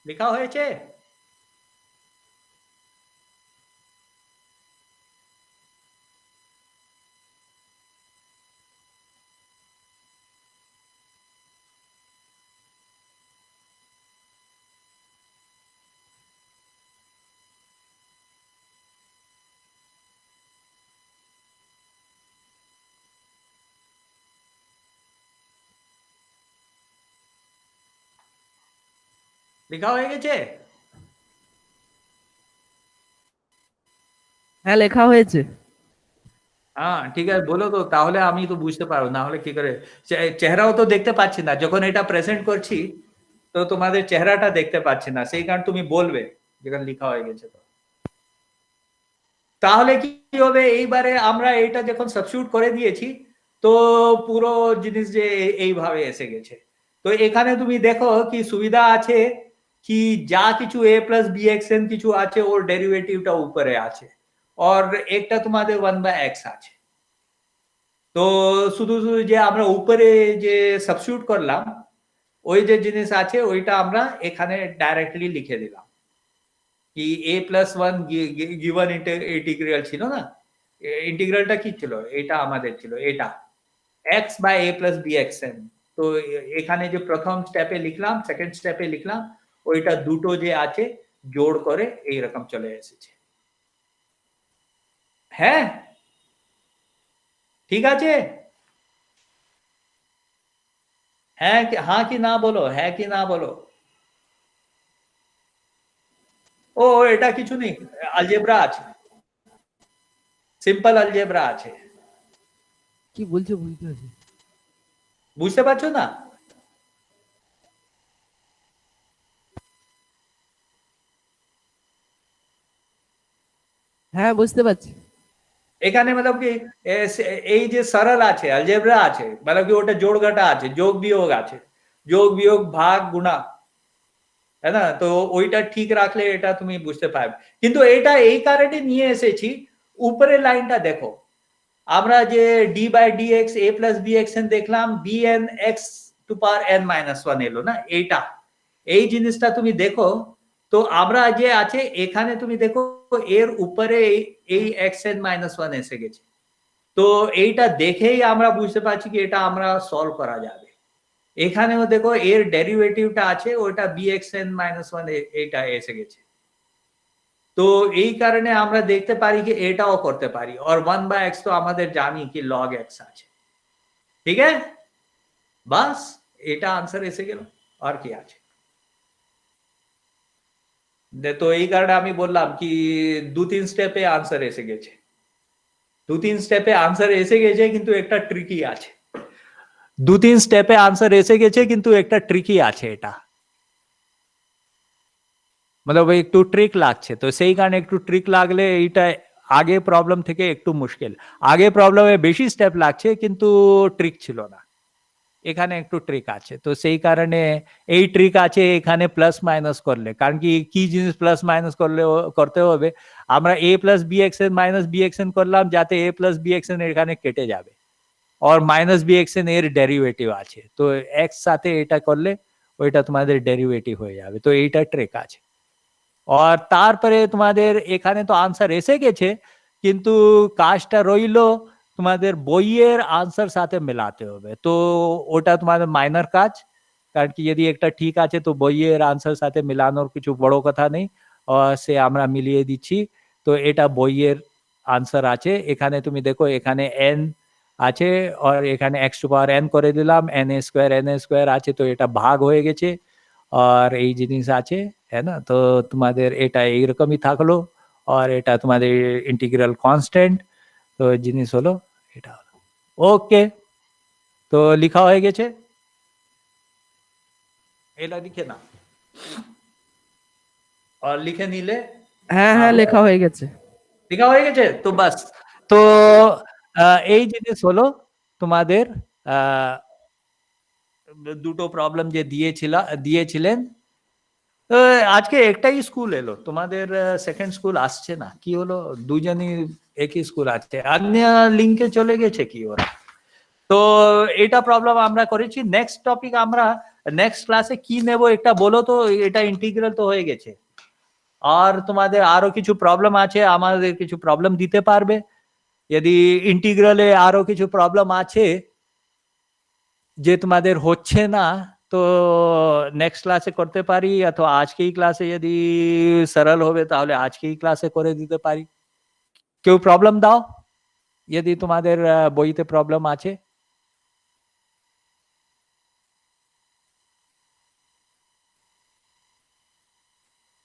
লেখা হয়েছে? লেখা হয়ে গেছে? হ্যাঁ লেখা হয়েছে। হ্যাঁ ঠিক আছে, বলো তো, তাহলে আমি তো বুঝতে পারবো, না হলে কি করে? চেহারাও তো দেখতে পাচ্ছি না যখন এটা প্রেজেন্ট করছি, তো তোমাদের চেহারাটা দেখতে পাচ্ছি না, সেই কারণে তুমি বলবে যখন লেখা হয়ে গেছে। তো তাহলে কি হবে, এইবারে আমরা এটা যখন সাবস্টিটিউট করে দিয়েছি, তো পুরো জিনিস যে এইভাবে এসে গেছে। তো এখানে তুমি দেখো কি সুবিধা আছে, কি যা কিছু a plus b x n কিছু আছে ওর ডেরিভেটিভটা উপরে আছে, আর একটা তোমাদের 1/x আছে। তো শুধু শুধু যে আমরা উপরে যে সাবস্টিটিউট করলাম, ওই যে জিনিস আছে ওইটা আমরা এখানে ডাইরেক্টলি লিখে দিলাম, কি a+1 গিভন ইন্টিগ্রাল ছিল না, ইন্টিগ্রালটা কি ছিল, এটা আমাদের ছিল এটা x by a plus bxn। তো এখানে যে প্রথম স্টেপে লিখলাম, সেকেন্ড স্টেপে লিখলাম, ওইটা দুটো যে আছে জোড় করে এইরকম চলে এসেছে। হ্যাঁ ঠিক আছে। হ্যাঁ হ্যাঁ কি না বলো, হ্যাঁ কি না বলো। ও এটা কিছু নেই, আলজেব্রা আছে, সিম্পল আলজেব্রা আছে। কি বলছে বুঝতে পারছি। বুঝতে পারছো না? হ্যাঁ বুঝতে পারছি। এখানে मतलब কি এই যে সরল আছে, আলজেব্রা আছে, मतलब কি ওটা জোড় ঘটা আছে, যোগ বিয়োগ আছে, যোগ বিয়োগ ভাগ গুণা, তাই না? তো ওইটা ঠিক রাখলে এটা তুমি বুঝতে পারবে। কিন্তু এটা এই কারণে নিয়ে এসেছি, উপরের লাইনটা দেখো, আমরা যে d by d x a plus b x n দেখলাম, b n x to power n minus one এলো না, এইটা, এই জিনিসটা তুমি দেখো। তো আমরা যে আছে এখানে তুমি দেখো, এর উপরে এই এক্স এন মাইনাস ওয়ান এসে গেছে। তো এইটা দেখেই আমরা বুঝতে পারছি কি এটা আমরা সলভ করা যাবে। এখানেও দেখো এর ডেরিভেটিভটা আছে, ওটা bxn মাইনাস ওয়ান এইটা এসে গেছে। তো এই কারণে আমরা দেখতে পারি কি এটাও করতে পারি, আর 1/x তো আমাদের জানি কি log x আছে। ঠিক আছে, বাস এটা আনসার এসে গেল, আর কি আছে। তো এই কারণে আমি বললাম কি 2-3 স্টেপে আনসার এসে গেছে, 2-3 স্টেপে আনসার এসে গেছে, কিন্তু একটা ট্রিকি আছে। 2-3 স্টেপে আনসার এসে গেছে, কিন্তু একটা ট্রিকি আছে এটা, मतलब একটু ট্রিক লাগছে। তো সেই কারণে একটু ট্রিক লাগলে এইটা আগে প্রবলেম থেকে একটু মুশকিল, আগে প্রবলেমে বেশি স্টেপ লাগছে কিন্তু ট্রিক ছিল না, এখানে একটু ট্রিক আছে। তো সেই কারণে এই ট্রিক আছে এখানে প্লাস মাইনাস করলে, কারণ কি কি জিনিস প্লাস মাইনাস করলে করতে হবে, আমরা a plus b x n minus b x n করলাম যাতে a plus b x n এখানে কেটে যাবে, और মাইনাস বি এক্স এন এর ডেরিভেটিভ আছে, তো এক্স সাথে এটা করলে ওইটা তোমাদের ডেরিভেটিভ হয়ে যাবে। তো এইটা ট্রিক আছে। আর তারপরে তোমাদের এখানে তো আনসার এসে গেছে, কিন্তু কাজটা রইলো তোমাদের বইয়ের আনসার সাথে মেলাতে হবে। তো ওটা তোমাদের মাইনর কাজ, কারণ কি যদি একটা ঠিক আছে তো বইয়ের আনসার সাথে মেলানোর কিছু বড় কথা নেই, সে আমরা মিলিয়ে দিচ্ছি। তো এটা বইয়ের আনসার আছে, এখানে তুমি দেখো এখানে এন আছে, আর এখানে এক্স টু পাওয়ার এন করে দিলাম, এন এ স্কোয়ার আছে, তো এটা ভাগ হয়ে গেছে, আর এই জিনিস আছে, है ना? তো তোমাদের এটা এইরকমই থাকলো, আর এটা তোমাদের ইন্টিগ্রাল কনস্ট্যান্ট, তো জিনিস হলো এটা হলো। ওকে, তো লেখা হয়ে গেছে, এটা লিখে না, আর লিখে নিলে হ্যাঁ হ্যাঁ লেখা হয়ে গেছে। লেখা হয়ে গেছে, তো বাস। তো এই জিনিস হলো তোমাদের দুটো প্রবলেম যে দিয়েছিলেন। আজকে একটাই স্কুল এলো, তোমাদের সেকেন্ড স্কুল আসছে না, কি হলো? দুজনই একই স্কুল আছে, অন্য লিঙ্কে চলে গেছে কি ওরা? তো এটা প্রবলেম আমরা করেছি। নেক্সট টপিক আমরা নেক্সট ক্লাসে কি নেব একটা বলো তো, এটা ইন্টিগ্রাল তো হয়ে গেছে, আর তোমাদের আরো কিছু প্রবলেম আছে, আমাদের কিছু প্রবলেম দিতে পারবে? যদি ইন্টিগ্রালে আরো কিছু প্রবলেম আছে যে তোমাদের হচ্ছে না, তো নেক্সট ক্লাসে করতে পারি, অথবা আজকেই ক্লাসে যদি সরল হবে তাহলে আজকেই ক্লাসে করে দিতে পারি। কেউ প্রবলেম দাও যদি তোমাদের বইতে প্রবলেম আছে।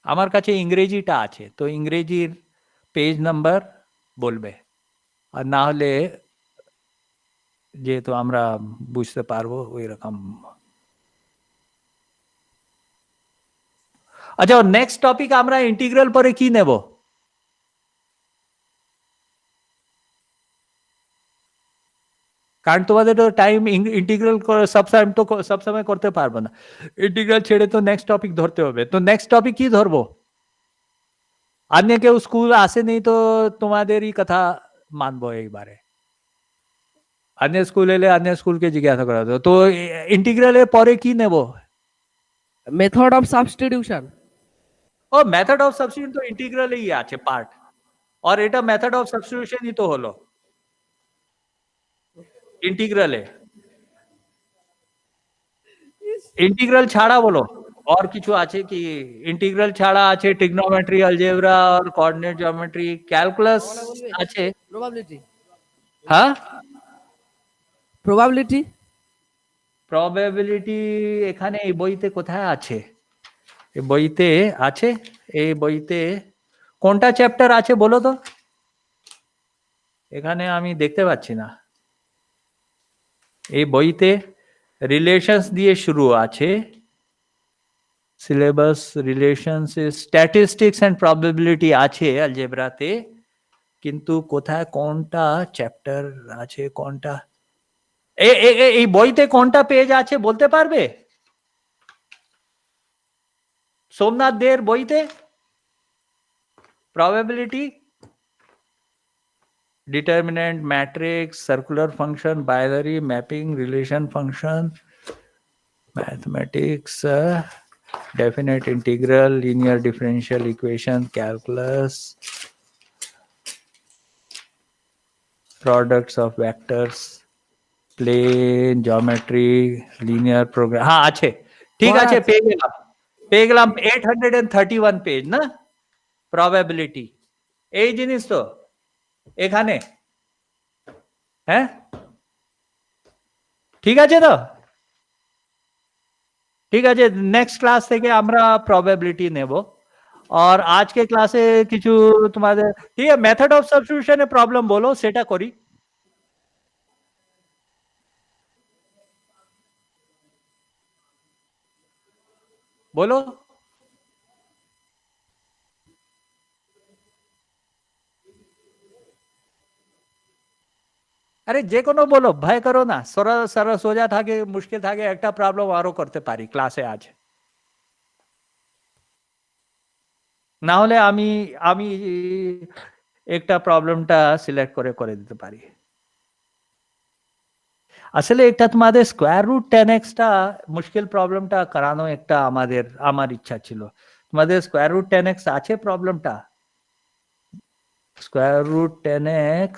আমার কাছে ইংরেজিটা আছে, তো ইংরেজির পেজ নাম্বার বলবে, আর না হলে যেহেতু আমরা বুঝতে পারবো ওই রকম। আচ্ছা, নেক্সট টপিক আমরা ইন্টিগ্রাল পরে কি নেব? কারণ তোমাদের তো টাইম ইন্টিগ্রাল সব সময় করতে পারবো না, ইন্টিগ্রাল ছেড়ে তো নেক্সট টপিক ধরতে হবে। তো নেক্সট টপিক কি ধরবো? अन्य কেউ স্কুল আসেনি তো তোমাদেরই কথা মানবো এইবারে। अन्य স্কুল এলে अन्य স্কুলকে জিজ্ঞাসা করা হতো। তো ইন্টিগ্রালের পরে কি নেব? Method of substitution. ও মেথড অফ সাবস্টিটিউশন তো ইন্টিগ্রালেই আছে পার্ট, আর এটা মেথড অফ সাবস্টিটিউশনই তো হলো ইন্টিগ্রালে। ইন্টিগ্রাল ছাড়া বলো और কিছু আছে কি? ইন্টিগ্রাল ছাড়া আছে ট্রিগনোমেট্রি, अलजेब्रा और কোঅর্ডিনেট জিওমেট্রি, ক্যালকুলাস আছে। প্রবাবিলিটি। হ্যাঁ, প্রবাবিলিটি। প্রবাবিলিটি এখানে এই বইতে কোথায় আছে? এই বইতে আছে, এই বইতে কোনটা চ্যাপ্টার আছে বলো তো? এখানে আমি দেখতে পাচ্ছি না। এই বইতে রিলেশনস দিয়ে শুরু আছে, syllabus relations, statistics and probability আছে অলজেব্রাতে, কিন্তু কোথায় কোনটা চ্যাপ্টার আছে কোনটা? এই বইতে কোনটা পেজ আছে বলতে পারবে? সোমনাথ দের বইতে probability, determinant, matrix, circular function, binary, mapping, relation function, mathematics, definite integral, linear differential equation, calculus, products of vectors, plane, geometry, linear program। हाँ আছে, ঠিক আছে, পেয়ে গেলাম 831 পেজ না প্রবাবিলিটি। এই জিনিস তো এখানে, হ্যাঁ ঠিক আছে তো? ঠিক আছে, নেক্সট ক্লাস থেকে আমরা প্রবাবিলিটি নেব। আর আজকে ক্লাসে কিছু তোমাদের, ঠিক আছে, মেথড অফ সাবস্টিটিউশনে প্রবলেম বলো, সেটা করি। বলো, আরে যে কোনো বলো, ভয় করো না, সরা সোজা থাকে মুশকিল থাকে একটা প্রবলেম আরো করতে পারি ক্লাসে আজ, না হলে আমি আমি একটা প্রবলেমটা সিলেক্ট করে করে দিতে পারি। আসলে এটা তোমাদের স্কোয়ার রুট 10x টা মুশকিল প্রবলেমটা করানো একটা আমার ইচ্ছা ছিল। তোমাদের স্কোয়ার রুট 10x আছে প্রবলেমটা? স্কোয়ার রুট 10x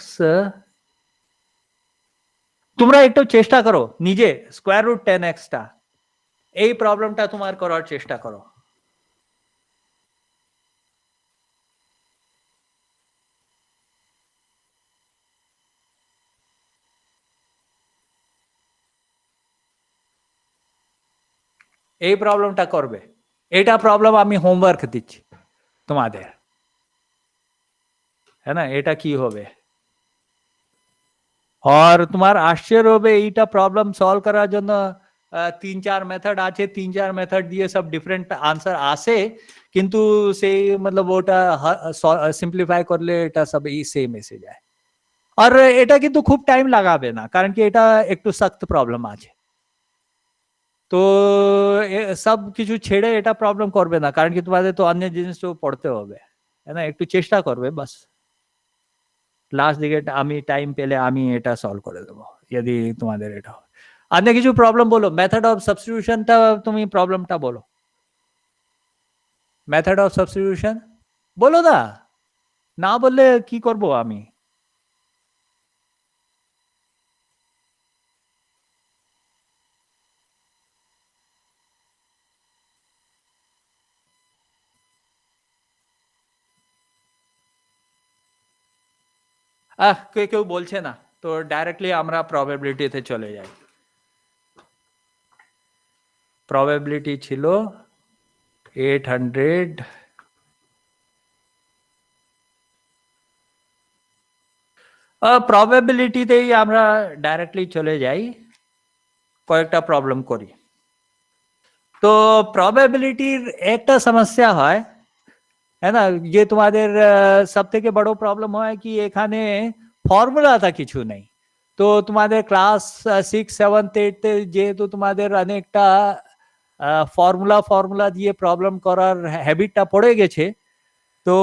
তোমরা একটু চেষ্টা করো নিজে, স্কোয়ার রুট 10x টা এই প্রবলেমটা তোমার করার চেষ্টা করো। এই প্রবলেমটা করবে, এটা প্রবলেম আমি হোমওয়ার্ক দিচ্ছি তোমাদের, হ্যাঁ না? এটা কি হবে, আর তোমার আশ্চর্য হবে এইটা প্রবলেম সলভ করার জন্য 3-4 মেথড আছে, 3-4 মেথড দিয়ে সব ডিফারেন্ট আনসার আসে, কিন্তু সেই মতলব ওটা সিম্পলিফাই করলে এটা সব এই সেম এসে যায়। আর এটা কিন্তু খুব টাইম লাগাবে না, কারণ কি এটা একটু সখ্ত প্রবলেম আছে। তো সব কিছু ছেড়ে এটা প্রবলেম করবে না, কারণ কি তোমাদের তো অন্য জিনিসও পড়তে হবে, তাই না? একটু চেষ্টা করবে বাস। লাস্ট দিকে আমি টাইম পেলে আমি এটা সলভ করে দেবো যদি তোমাদের এটা হয়। अन्य কিছু প্রবলেম বলো, মেথড অফ সাবস্টিটিউশনটা তুমি প্রবলেমটা বলো, মেথড অফ সাবস্টিটিউশন বলো না, না বললে কি করব আমি? কেউ বলছে না, তো ডাইরেক্টলি আমরা প্রবাবিলিটিতে চলে যাই। প্রবাবিলিটি ছিল 800, প্রবাবিলিটিতেই আমরা ডাইরেক্টলি চলে যাই, কয়েকটা প্রবলেম করি। তো প্রবাবিলিটির একটা সমস্যা হয়, है ना, যে তোমাদের সব থেকে বড় প্রবলেম হয় কি এখানে ফর্মুলাটা কিছু নেই। তো তোমাদের ক্লাস 6, 7, 8 যেহেতু তোমাদের অনেকটা ফর্মুলা দিয়ে প্রবলেম করার হ্যাবিটটা পড়ে গেছে, তো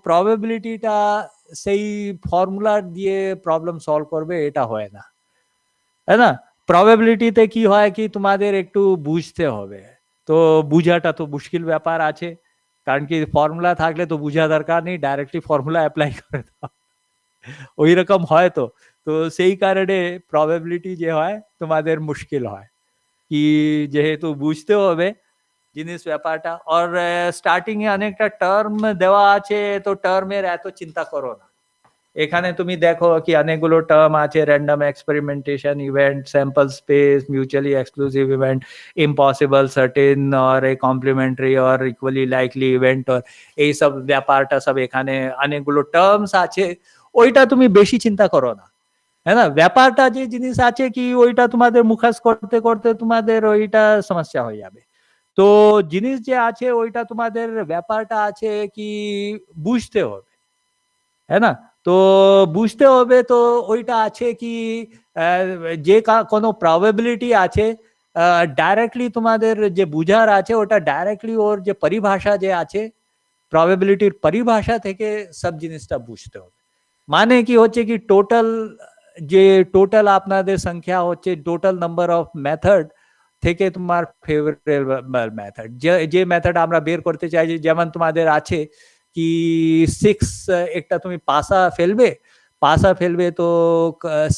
প্রবাবিলিটিটা সেই ফর্মুলা দিয়ে প্রবলেম সলভ করবে এটা হয় না, তাই না? প্রবাবিলিটিতে কি হয় কি তোমাদের একটু বুঝতে হবে, তো বুঝাটা তো মুশকিল ব্যাপার আছে, কারণ কি ফর্মুলা থাকলে তো বুঝা দরকার নেই, ডাইরেক্টলি ফর্মুলা অ্যাপ্লাই করে দাও, ওই রকম হয়। তো তো সেই কারণে প্রবাবিলিটি যে হয় তোমাদের মুশকিল হয় কি, যেহেতু বুঝতে হবে জিনিস ব্যাপারটা, আর স্টার্টিং এ অনেকটা টার্ম দেওয়া আছে, তো টার্মের এত চিন্তা করো না। এখানে তুমি দেখো কি অনেকগুলো টার্ম আছে, random experimentation event, sample space, mutually exclusive event, impossible, certain আর এ কমপ্লিমেন্টারি আর ইকুয়ালি লাইকলি ইভেন্ট, আর এই সব ব্যাপারটা সব এখানে অনেকগুলো টার্মস আছে, ওইটা তুমি বেশি চিন্তা করো না, হ্যাঁ না? ব্যাপারটা যে জিনিস আছে কি ওইটা তোমাদের মুখস্থ করতে করতে তোমাদের ওইটা সমস্যা হয়ে যাবে। তো জিনিস যে আছে ওইটা তোমাদের ব্যাপারটা আছে কি বুঝতে হবে, है ना? তো বুঝতে হবে, তো ওইটা আছে কি যে কোনো প্রবাবিলিটি আছে ডাইরেক্টলি তোমাদের যে বুঝার আছে ওটা ডাইরেক্টলি ওর যে পরিভাষা যে আছে প্রবাবিলিটির পরিভাষা থেকে সব জিনিসটা বুঝতে হবে। মানে কি হচ্ছে কি টোটাল যে টোটাল আপনাদের সংখ্যা হচ্ছে টোটাল নাম্বার অফ মেথড থেকে তোমার ফেভারেবল মেথড যে মেথড আমরা বের করতে চাই, যেমন তোমাদের আছে কি 6 একটা তুমি পাসা ফেলবে তো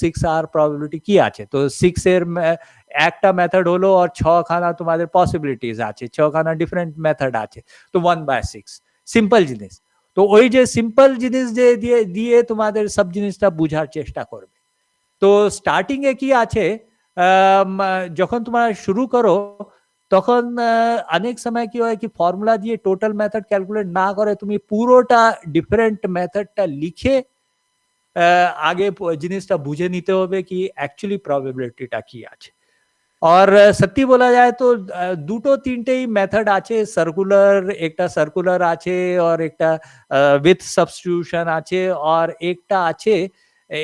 6 আর প্রবাবিলিটি কি আছে, তো 6 এর একটা মেথড হলো আর 6 খানা তোমাদের পসিবিলিটিস আছে, 6 খানা ডিফারেন্ট মেথড আছে, তো 1/6 সিম্পল জিনিস। তো ওই যে সিম্পল জিনিস যে দিয়ে দিয়ে তোমাদের সব জিনিসটা বুঝার চেষ্টা করবে। তো স্টার্টিং এ কি আছে যখন তোমরা শুরু করো তখন অনেক সময় কি হয় কি ফর্মুলা দিয়ে টোটাল মেথড ক্যালকুলেট না করে তুমি পুরোটা ডিফারেন্ট মেথডটা লিখে আগে জিনিসটা বুঝে নিতে হবে কি অ্যাকচুয়ালি প্রবাবিলিটিটা কি আছে। और সত্যি বলা যায় তো দুটো তিনটেই মেথড আছে, সার্কুলার একটা সার্কুলার আছে আর একটা উইথ সাবস্টিটিউশন আছে আর একটা আছে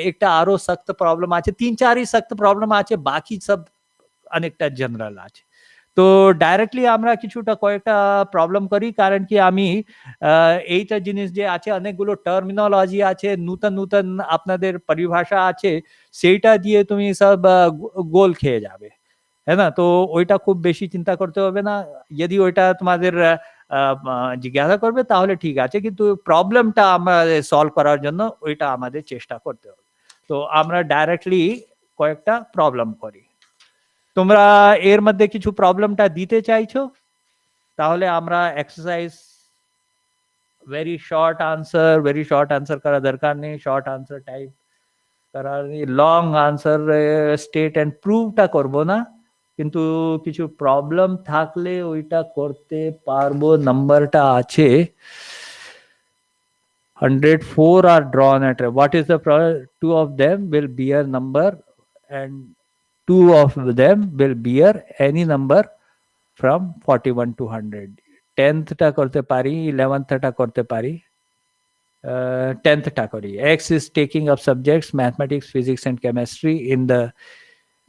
একটা আরো সख्त প্রবলেম আছে, তিন চারই সख्त প্রবলেম আছে, বাকি সব অনেকটা জেনারেল আছে। তো ডাইরেক্টলি আমরা কিছুটা কয়েকটা প্রবলেম করি, কারণ কি আমি এইটা জিনিস যে আছে অনেকগুলো টার্মিনোলজি আছে, নূতন নূতন আপনাদের পরিভাষা আছে, সেইটা দিয়ে তুমি সব গোল খেয়ে যাবে, है ना? তো ওইটা খুব বেশি চিন্তা করতে হবে না, যদি ওইটা তোমাদের জিজ্ঞাসা করবে তাহলে ঠিক আছে, কিন্তু প্রবলেমটা আমরা সলভ করার জন্য ওইটা আমাদের চেষ্টা করতে হবে। তো আমরা ডাইরেক্টলি কয়েকটা প্রবলেম করি। তোমরা এর মধ্যে কিছু প্রবলেমটা দিতে চাইছো, তাহলে আমরা এক্সারসাইজ ভেরি শর্ট আনসার করা দরকার নেই, শর্ট আনসার টাইপ করার নেই, লং আনসার স্টেট এন্ড প্রুভটা করবো না, কিন্তু কিছু প্রবলেম থাকলে ওইটা করতে পারবো। নাম্বারটা আছে 104 are drawn at what is the two of them will bear number and two of them will bear any number from 41 to 100. 10th টা করতে পারি, 11th টা করতে পারি, 10th টা করি। X is taking up subjects mathematics, physics and chemistry in the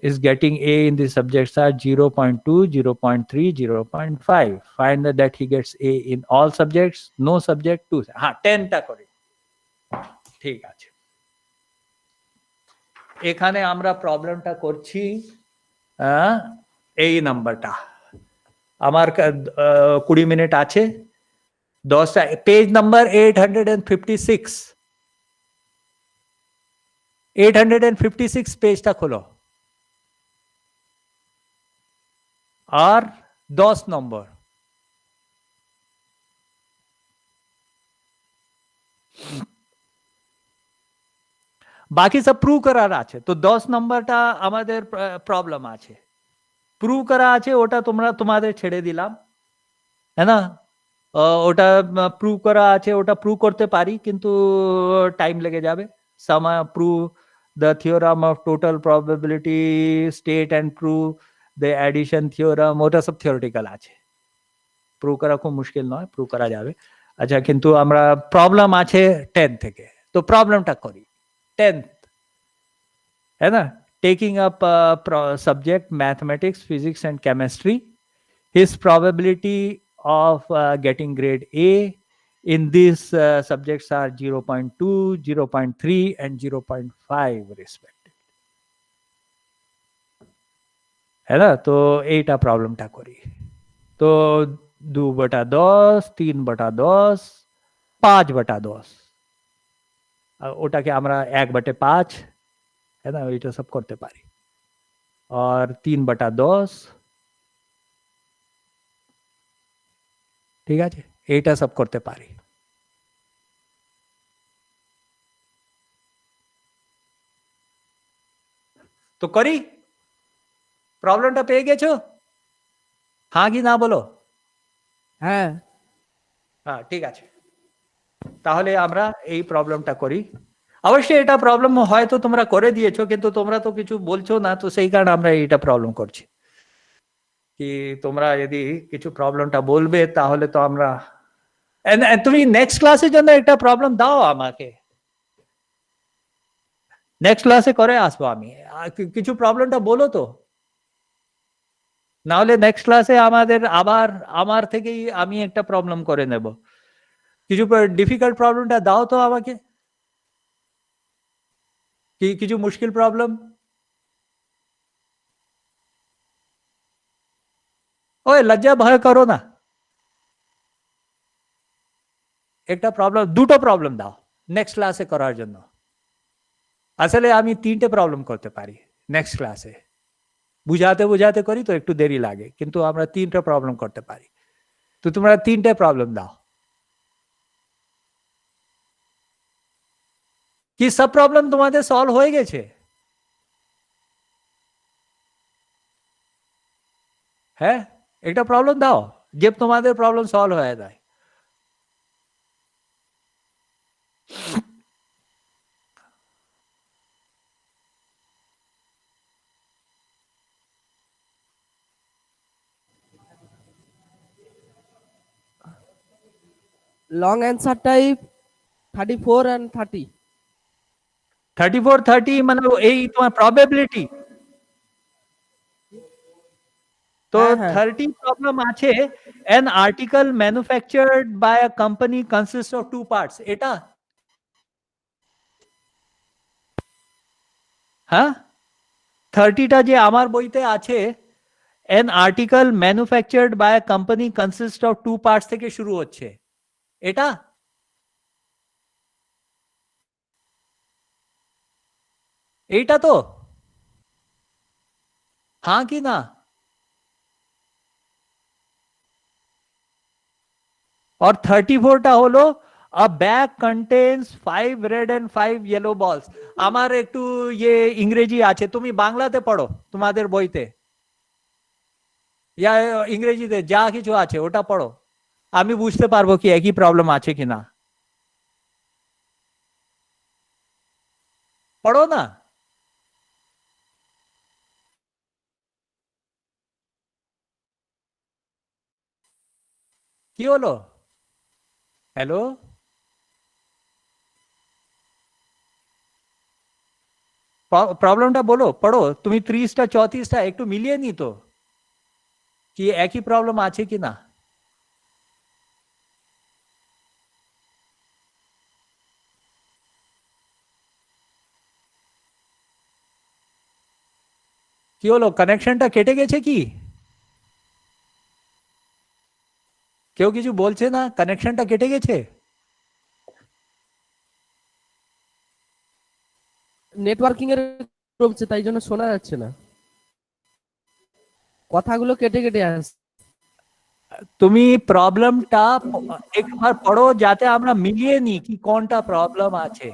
is getting A in the subjects are 0.2, 0.3, 0.5. Find that he gets A in all subjects, no subject 2. हाँ 10 টা করি ঠিক আছে এখানে আমরা প্রবলেমটা করছি এই নাম্বারটা আমার 20 মিনিট আছে 10টা পেজ নাম্বার 856 856 পেজটা খোলো আর 10 নম্বর বাকি সব প্রুভ করার আছে তো 10 নম্বরটা আমাদের প্রবলেম আছে প্রুভ করা আছে ওটা তোমরা তোমাদের ছেড়ে দিলাম है ना ওটা প্রুভ করা আছে ওটা প্রুভ করতে পারি কিন্তু টাইম লেগে যাবে সময় prove the theorem of total probability state and prove the addition theorem ওটা সব theoretical আছে প্রুভ করা খুব মুশকিল নয় প্রুভ করা যাবে আচ্ছা কিন্তু আমরা প্রবলেম আছে 10 থেকে তো প্রবলেমটা করি 10th है ना taking up subject mathematics physics and chemistry his probability of getting grade A in these subjects are 0.2 0.3 and 0.5 respectively है ना तो এইটা প্রবলেমটা করি তো 2/10 3/10 5/10 ওটাকে আমরা 1/5 है ना এটা সব করতে পারি और 3/10 ঠিক আছে এইটা সব করতে পারি তো করি প্রবলেমটা পেয়ে গেছো হ্যাঁ কি না বলো হ্যাঁ হ্যাঁ ঠিক আছে তাহলে আমরা এই প্রবলেমটা করি অবশ্যই এটা প্রবলেম হয়তো তোমরা করে দিয়েছো কিন্তু তোমরা তো কিছু বলছো না তো সেই কারণে আমরা এইটা প্রবলেম করছি কি তোমরা যদি কিছু প্রবলেমটা বলবে তাহলে তো আমরা তুমি নেক্সট ক্লাসের জন্য একটা প্রবলেম দাও আমাকে নেক্সট ক্লাসে করে আসবো আমি কিছু প্রবলেমটা বলো তো না হলে নেক্সট ক্লাসে আমাদের আবার আমার থেকেই আমি একটা প্রবলেম করে নেব কিছু ডিফিকাল্ট প্রবলেমটা দাও তো আমাকে কি কিছু মুশকিল প্রবলেম ওই লজ্জা ভয় করো না একটা প্রবলেম দুটো প্রবলেম দাও নেক্সট ক্লাসে করার জন্য আসলে আমি 3টে প্রবলেম করতে পারি নেক্সট ক্লাসে বুঝাতে বুঝাতে করি তো একটু দেরি লাগে কিন্তু আমরা 3টে প্রবলেম করতে পারি তো তোমরা 3টে প্রবলেম দাও কি সব প্রবলেম তোমাদের সলভ হয়ে গেছে হ্যাঁ একটা প্রবলেম দাও যে তোমাদের প্রবলেম সলভ হয়ে যায় লং অ্যান্সার টাইপ 34 and 30 34 30 মানে এই তোমার প্রবাবিলিটি তো হ্যাঁ, হ্যাঁ। 30 প্রবলেম আছে an article manufactured by a company consists of two parts এটা হ্যাঁ 30টা যে আমার বইতে আছে an article manufactured by a company consists of two parts থেকে শুরু হচ্ছে এটা এইটা তো হ্যাঁ কি না और 34টা হলো a bag contains 5 red and 5 yellow balls আমার একটু ইয়ে ইংরেজি আছে তুমি বাংলাতে পড়ো তোমাদের বইতে ইয়া ইংরেজিতে যা কিছু আছে ওটা পড়ো আমি বুঝতে পারবো কি একই প্রবলেম আছে কিনা পড়ো না কি হলো হ্যালো প্রবলেমটা বলো, পড়ো তুমি। 30টা 34টা একটু মিলিয়ে নি তো, কি একই প্রবলেম আছে কি না? কি হলো, কানেকশনটা কেটে গেছে কি? কেউ কিছু বলছে না, কানেকশনটা কেটে গেছে? নেটওয়ার্কিং এর প্রবলেম, তাই জন্য শোনা যাচ্ছে না, কথাগুলো কেটে কেটে আসছে। তুমি প্রবলেমটা একবার পড়ো, যাতে আমরা মিলিয়ে নি কি কোনটা প্রবলেম আছে।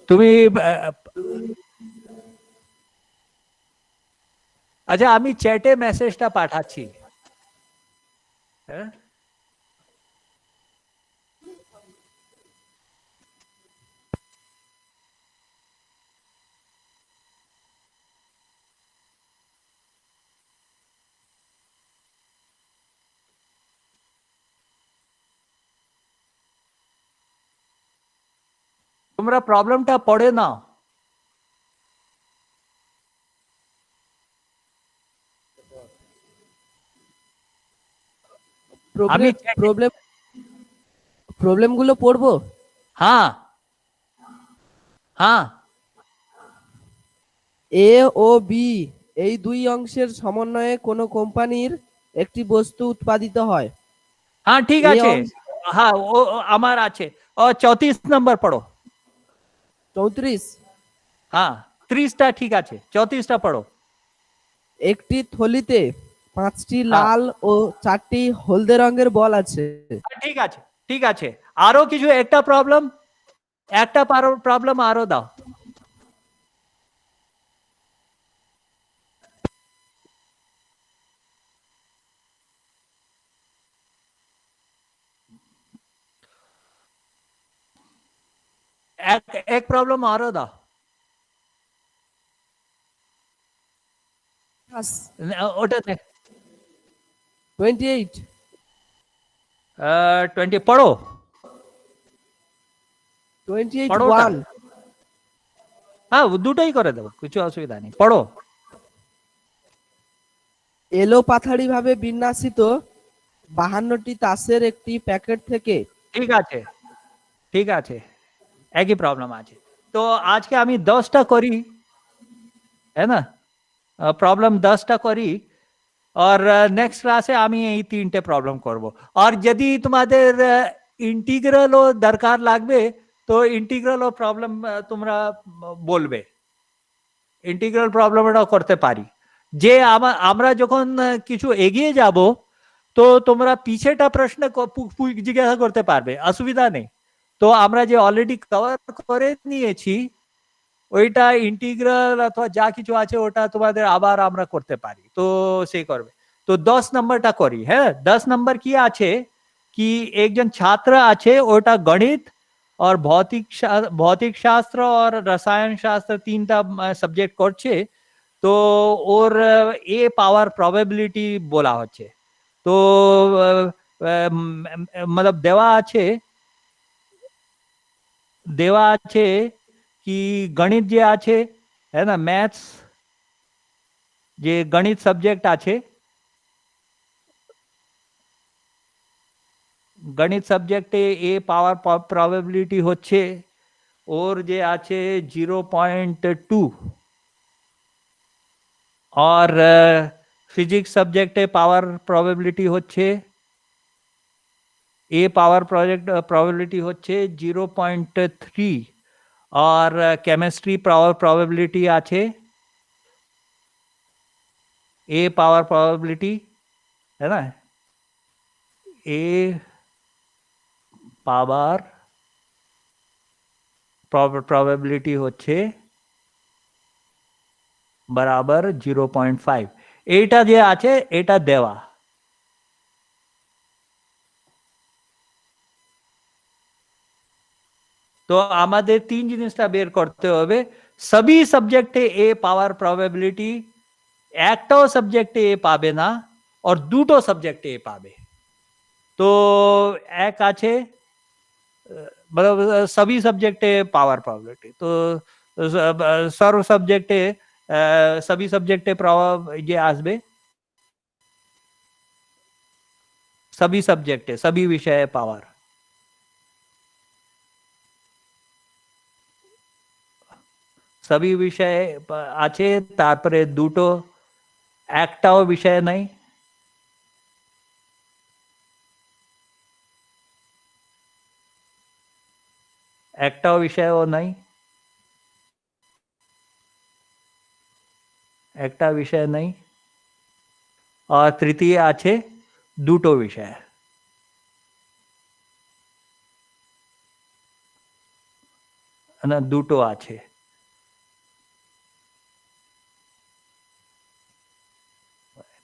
তুমি আচ্ছা, আমি চ্যাটে মেসেজটা পাঠাচ্ছি। হ্যাঁ, তোমরা প্রবলেমটা পড়ে নাও। আমি প্রবলেম প্রবলেম গুলো পড়বো। হ্যাঁ হ্যাঁ, এ ও বি এই দুই অংশের সমন্বয়ে কোনো কোম্পানির একটি বস্তু উৎপাদিত হয়। হ্যাঁ ঠিক এ আছে। অংশ হ্যাঁ আমার আছে। ও 34 নম্বর পড়ো। 34। হ্যাঁ, 30টা ঠিক আছে, 34টা পড়ো। একটি থলিতে 5টি হ্যাঁ লাল ও 4টি হলদে রঙের বল আছে। ঠিক আছে, ঠিক আছে। আরো কিছু একটা প্রবলেম, একটা প্রবলেম আরো দাও। এক এক প্রবলেম আরো দাও। ওটা 28। 20 পড়ো। 28 পড়ো ওটা। 1। হ্যাঁ, দুটোই করে দেবো, কিছু অসুবিধা নেই, পড়ো। এলো পাথাড়ি ভাবে বিন্যাসিত 52টি তাসের একটি প্যাকেট থেকে। ঠিক আছে, ঠিক আছে, একই প্রবলেম আছে। তো আজকে আমি 10টা করি, है ना? প্রবলেম 10টা করি, আর নেক্সট ক্লাসে আমি এই 3টে প্রবলেম করব। আর যদি তোমাদের ইন্টিগ্রালও দরকার লাগবে, তো ইন্টিগ্রালও প্রবলেম তোমরা বলবে, ইন্টিগ্রাল প্রবলেমটাও করতে পারি। যে আমরা যখন কিছু এগিয়ে যাব, তো তোমরা পিছেটা প্রশ্ন জিজ্ঞাসা করতে পারবে, অসুবিধা নেই। তো আমরা যে অলরেডি কভার করে নিয়েছি, ওইটা ইন্টিগ্রাল অথবা যা কিছু আছে ওটা তোমাদের আবার আমরা করতে পারি, তো সেই করবে। তো 10 নম্বরটা করি। হ্যাঁ, 10 নম্বর কি আছে, কি একজন ছাত্র আছে, ওটা গণিত और भौतिक शास्त्र और रसायन शास्त्र 3টা সাবজেক্ট করছে। তো ওর এ পাওয়ার প্রবাবিলিটি বলা হচ্ছে। তো मतलब দেওয়া আছে কি গণিত যে আছে, है ना, ম্যাথস যে গণিত সাবজেক্ট আছে, গণিত সাবজেক্টে এ পাওয়ার প্রবাবিলিটি হচ্ছে ওর যে আছে 0.2, और फिजिक्स सब्जेक्टे पावर प्रॉबिलिटी होच्छे ए पावर प्रोजेक्ट प्रॉबिलिटी होच्छे 0.3, और केमिस्ट्री पावर प्रॉबिलिटी आछे ए पावर प्रॉबिलिटी, है ना, ए पावर प्रॉबिलिटी होच्छे बराबर 0.5। এইটা যে আছে এটা দেওয়া। তো আমাদের 3 জিনিসটা বের করতে হবে। সবই সাবজেক্টে এ পাওয়ার প্রবাবিলিটি, একটাও সাবজেক্টে এ পাবে না, और দুটো সাবজেক্টে এ পাবে। তো এক আছে मतलब सभी सब्जेक्टे पावर प्रॉबिलिटी तो सर्व सब्जेक्टे सभी सब्जेक्टे ये आसबे सभी सब्जेक्टे सभी विषय पावर सभी विषय আছে তারপরে দুটো একটাও বিষয় নাই একটাও বিষয়ও নাই একটা বিষয় নাই আর তৃতীয় আছে দুটো বিষয় না দুটো আছে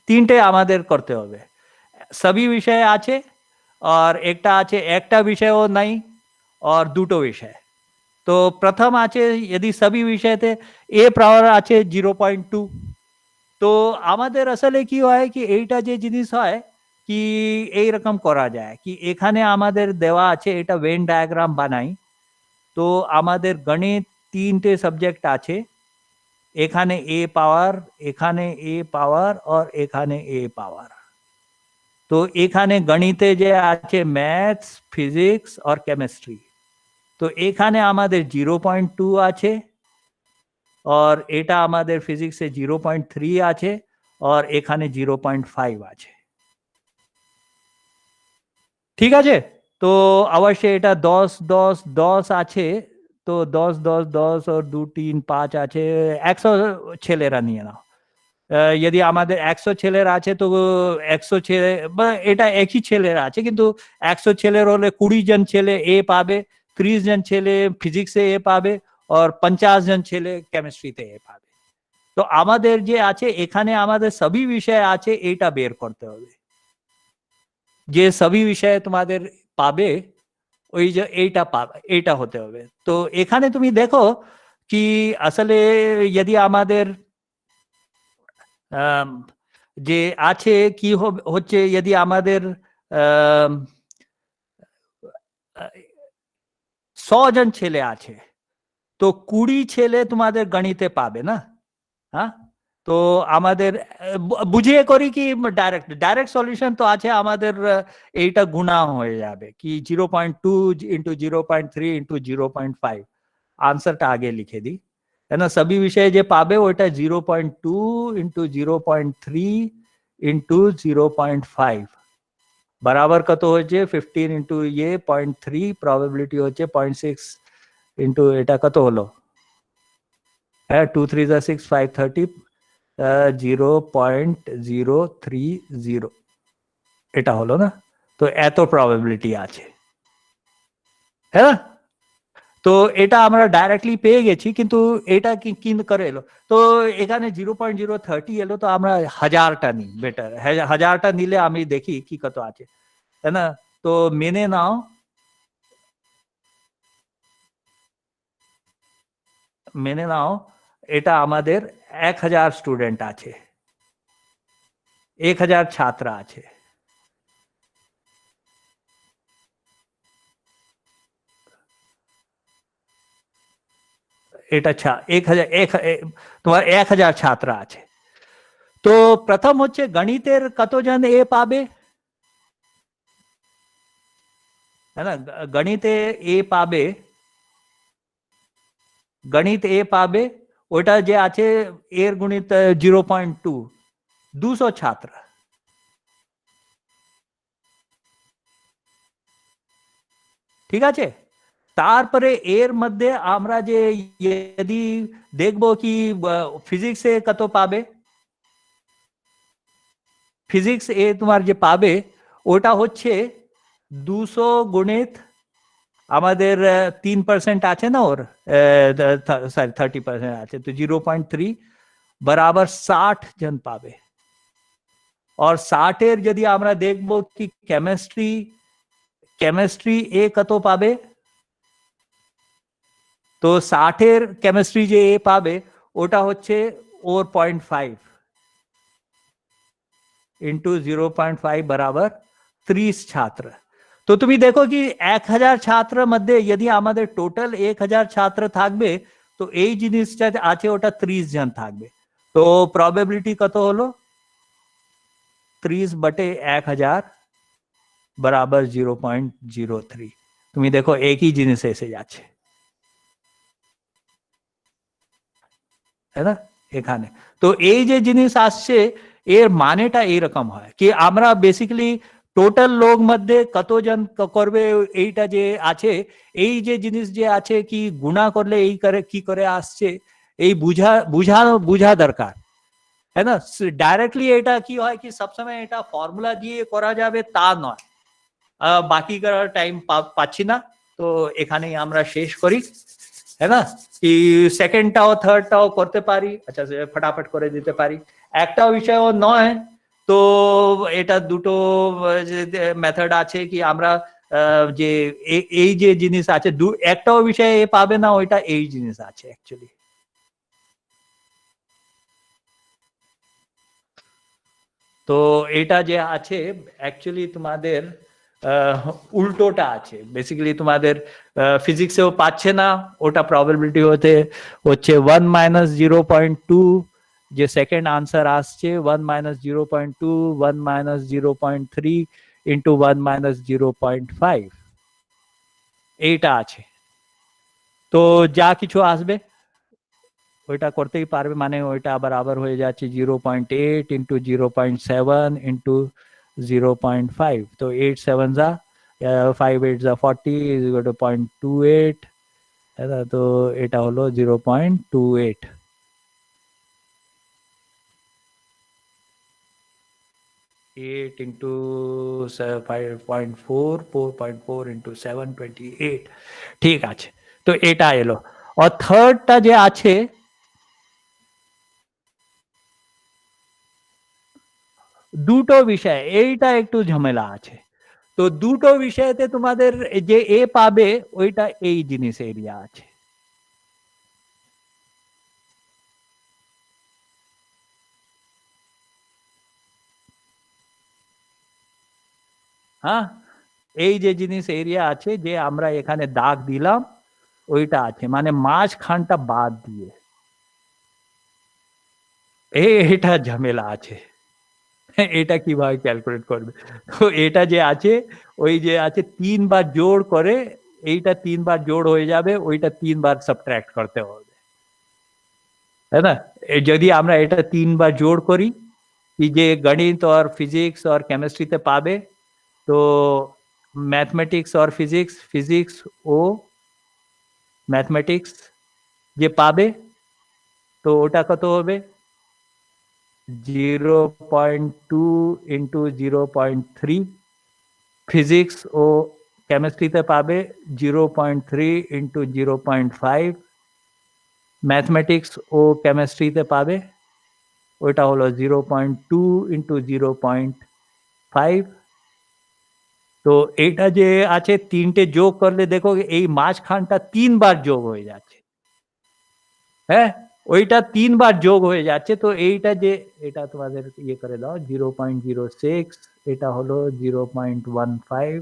তিনটে আমাদের করতে হবে सभी विषय আছে और একটা আছে একটা বিষয়ও নাই और দুটো বিষয় तो प्रथम আছে यदि सभी विषयতে a পাওয়ার আছে 0.2 তো আমাদের আসলে কি হয় কি এইটা যে জিনিস হয় কি এই রকম করা যায় কি এখানে আমাদের দেওয়া আছে এটা ভেন ডায়াগ্রাম বানাই তো আমাদের গণিত তিনটে সাবজেক্ট আছে এখানে a পাওয়ার এখানে a পাওয়ার और এখানে a পাওয়ার তো এখানে গণিতে যে আছে ম্যাথস ফিজিক্স और কেমিস্ট্রি তো এখানে আমাদের 0.2 আছে और এটা আমাদের ফিজিক্সে 0.3 আছে और এখানে 0.5 আছে ঠিক আছে তো অবশ্যই এটা 10 10 10 আছে তো 10 10 10 और 2 3 5 আছে 100 ছেলেরা নিয়ে নাও यदि আমাদের 100 ছেলের আছে তো 100 ছেলে বা এটা একই ছেলের আছে কিন্তু 100 ছেলের হলে 20 জন ছেলে এ পাবে 30 জন ছেলে ফিজিক্সে এ পাবে और 50 জন ছেলে কেমিস্ট্রিতে এ পাবে তো আমাদের যে আছে এখানে আমাদের সবই বিষয় আছে এটা বের করতে হবে যে সবই বিষয় তোমাদের পাবে ওই যে এইটা পাবে এইটা হতে হবে তো এখানে তুমি দেখো কি আসলে यदि আমাদের যে আছে কি হচ্ছে यदि আমাদের 100 জন ছেলে আছে তো 20 ছেলে তোমাদের গণিতে পাবে না হ্যাঁ তো আমাদের বুঝিয়ে করি কি ডাইরেক্ট ডাইরেক্ট সলিউশন তো আছে আমাদের এইটা গুণা হয়ে যাবে কি 0.2 ইন্টু 0.3 ইন্টু 0.5 आंसरটা আগে লিখে দিই है ना सभी विषय जे पाबे ওটা 0.2 इंटू 0.3 इंटू 0.5 बराबर कत হচ্ছে 15 इंटू ये 0.3 প্রবাবিলিটি হচ্ছে 0.6 इंटू এটা কত হলো হ্যাঁ 2 3 যা 6 5 30 0.030 এটা হলো না তো এত প্রবাবিলিটি আছে হ্যাঁ তো এটা আমরা ডাইরেক্টলি পেয়ে গেছি কিন্তু এটা কি করে এলো তো এখানে 0.030 এলো তো আমরা 1000টা নিই বেটার 1000টা নিলে আমি দেখি কি কত আছে তাই না তো মেনে নাও এটা আমাদের 1000 স্টুডেন্ট আছে 1000 ছাত্র আছে এটা 1000 তোমার 1000 ছাত্র আছে তো প্রথম হচ্ছে গণিতের কতজন এ পাবে है ना গণিতে এ পাবে গণিত এ পাবে ওটা যে আছে এর গুণিত 0.2 200 ছাত্র ঠিক আছে তারপরে এর মধ্যে আমরা যে যদি দেখবো কি ফিজিক্সে কত পাবে ফিজিক্স এ তোমার যে পাবে ওটা হচ্ছে 200 গুণিত আমাদের 3% আছে না ওর সরি 30% আছে তো 0.3 बराबर 60 জন পাবে और 60 এর যদি আমরা দেখবো কি কেমিস্ট্রি এ কত পাবে তো 60 এর কেমিস্ট্রি যে এ পাবে ওটা হচ্ছে ওর 0.5 इंटू 0.5 बराबर 30 ছাত্র। তো তুমি দেখো কি 1000 ছাত্র মধ্যে যদি আমাদের টোটাল 1000 ছাত্র থাকবে তো এই জিনিসটা আছে ওটা 30 জন থাকবে। তো প্রবাবিলিটি কত হলো? 30 बटे 1000 बराबर 0.03। তুমি দেখো একই জিনিস এসে যাচ্ছে, তাই না এখানে। তো এই যে জিনিস আসছে এর মানেটা এইরকম হয় কি আমরা বেসিক্যালি টোটাল লোক মধ্যে কতজন করবে এইটা যে আছে, এই যে জিনিস যে আছে কি গুণা করলে এই করে কি করে আসছে এই বুঝা বুঝা বুঝা দরকার, है ना। ডাইরেক্টলি এটা কি হয় কি সবসময় এটা ফর্মুলা দিয়ে করা যাবে তা নয়। বাকি করার টাইম পাচ্ছি না, তো এখানেই আমরা শেষ করি, है ना। কি সেকেন্ডটাও থার্ডটাও করতে পারি, আচ্ছা ফটাফট করে দিতে পারি। একটা বিষয়ও নয়, তো এটা দুটো মেথড আছে কি আমরা যে এই যে জিনিস আছে একটাও বিষয়ে পাবে না, ওইটা এই জিনিস আছে অ্যাকচুয়ালি। তো এটা যে আছে অ্যাকচুয়ালি তোমাদের উল্টোটা আছে, বেসিক্যালি তোমাদের ফিজিক্সেও পাচ্ছে না, ওটা প্রবাবিলিটি হচ্ছে 1 মাইনাস 0.2, যে সেকেন্ড আনসার আসছে 1 মাইনাস 0.2 1 মাইনাস 0.3 ইন্টু 1 মাইনাস 0.5 এইটা আছে। তো যা কিছু আসবে ওইটা করতেই পারবে, মানে ওইটা আবার আবার হয়ে যাচ্ছে 0.8 ইন্টু 0.7 ইন্টু 0.5। তো 8 7 যা 5 8 যা 40 ইজ ইকুয়াল টু 0.28, তো এটা হলো 0.28। 8 ইন্টু 5.4 4.4 ইন্টু 7 28, ঠিক আছে। তো এটা এলো। আর থার্ডটা যে আছে দুটো বিষয়, এইটা একটু ঝামেলা আছে। তো দুটো বিষয়তে তোমাদের যে এ পাবে ওইটা এই জিনিস এরিয়া আছে, হ্যাঁ। এই যে জিনিস এরিয়া আছে যে আমরা এখানে দাগ দিলাম ওইটা আছে, মানে মাঝখানটা বাদ দিয়ে এটা ঝামেলা আছে। এটা কিভাবে ক্যালকুলেট করবে? তো এটা যে আছে ওই যে আছে 3 বার জোড় করে, এইটা 3 বার জোড় হয়ে যাবে, ওইটা 3 বার সাবট্রাক্ট করতে হবে, है ना। যদি আমরা এটা 3 বার জোড় করি कि যে গণিত और फिजिक्स और केमिस्ट्रीতে পাবে, তো ম্যাথমেটিক্স और फिजिक्स फिजिक्स ও ম্যাথমেটিক্স যে পাবে তো ওটা কত হবে 0.2 ইন্টু 0.3, ফিজিক্স ও কেমিস্ট্রিতে পাবে 0.3 ইন্টু 0.5, ম্যাথমেটিক্স ও কেমিস্ট্রিতে পাবে ওইটা হলো 0.2 ইন্টু 0.5। তো এইটা যে আছে তিনটে যোগ করলে দেখো এই মাঝখানটা 3 বার যোগ হয়ে যাচ্ছে, হ্যাঁ ওইটা 3 বার যোগ হয়ে যাচ্ছে। তো এইটা যে এটা তোমাদের ইয়ে করে দাও 0.06, এটা হলো 0.15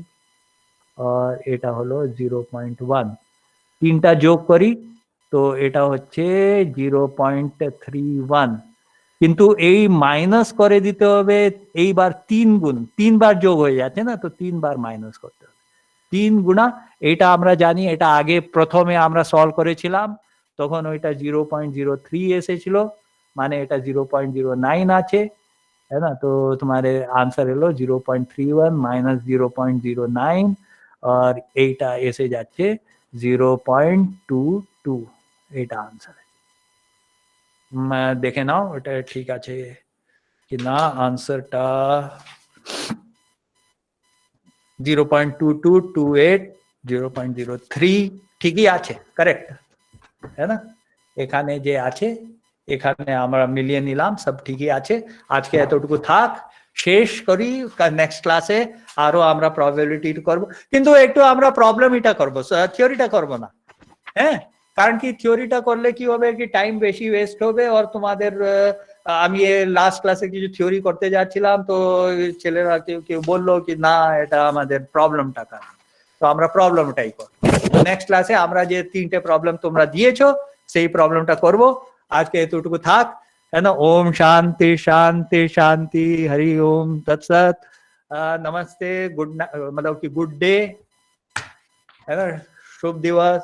আর এটা হলো 0.1, তিনটা যোগ করি তো এটা হচ্ছে 0.31, কিন্তু এই মাইনাস করে দিতে হবে এইবার 3 গুণ, 3 বার যোগ হয়ে যাচ্ছে না, তো 3 বার মাইনাস করতে হবে 3 গুণা। এটা আমরা জানি, এটা আগে প্রথমে আমরা সলভ করেছিলাম তখন ওইটা 0.03 এসেছিল, মানে এটা 0.09 আছে, है ना। তো তোমার আনসার এলো 0.31 মাইনাস 0.09 আর এইটা এসে যাচ্ছে 0.22, এটা আনসার। দেখে নাও এটা ঠিক আছে কি না, আনসারটা 0.2228 0.03 ঠিকই আছে, কারেক্ট, है ना। এখানে যে আছে এখানে আমরা মিলিয়ে নিলাম, সব ঠিকই আছে। আজকে এতটুকু থাক, শেষ করি, নেক্সট ক্লাসে আরো আমরা প্রবাবিলিটি করব, কিন্তু একটু আমরা প্রবলেম এটা করব, থিওরিটা করব না, হ্যাঁ। কারণ কি থিওরিটা করলে কি হবে কি টাইম বেশি ওয়েস্ট হবে আর তোমাদের আমি লাস্ট ক্লাসে কিছু থিওরি করতে যাচ্ছিলাম, তো ছেলেরা কেউ কেউ বললো কি না এটা আমাদের প্রবলেমটা কাজ, তো আমরা প্রবলেমটাই করব। নেক্সট ক্লাসে আমরা যে 3টে প্রবলেম তোমরা দিয়েছো সেই প্রবলেমটা করব। আজকে এতটুকু থাক, है ना। ओम शांति शांति शांति, हरि ओम तत्सत। नमस्ते, गुड मतलब कि गुड डे, है ना, शुभ दिवस।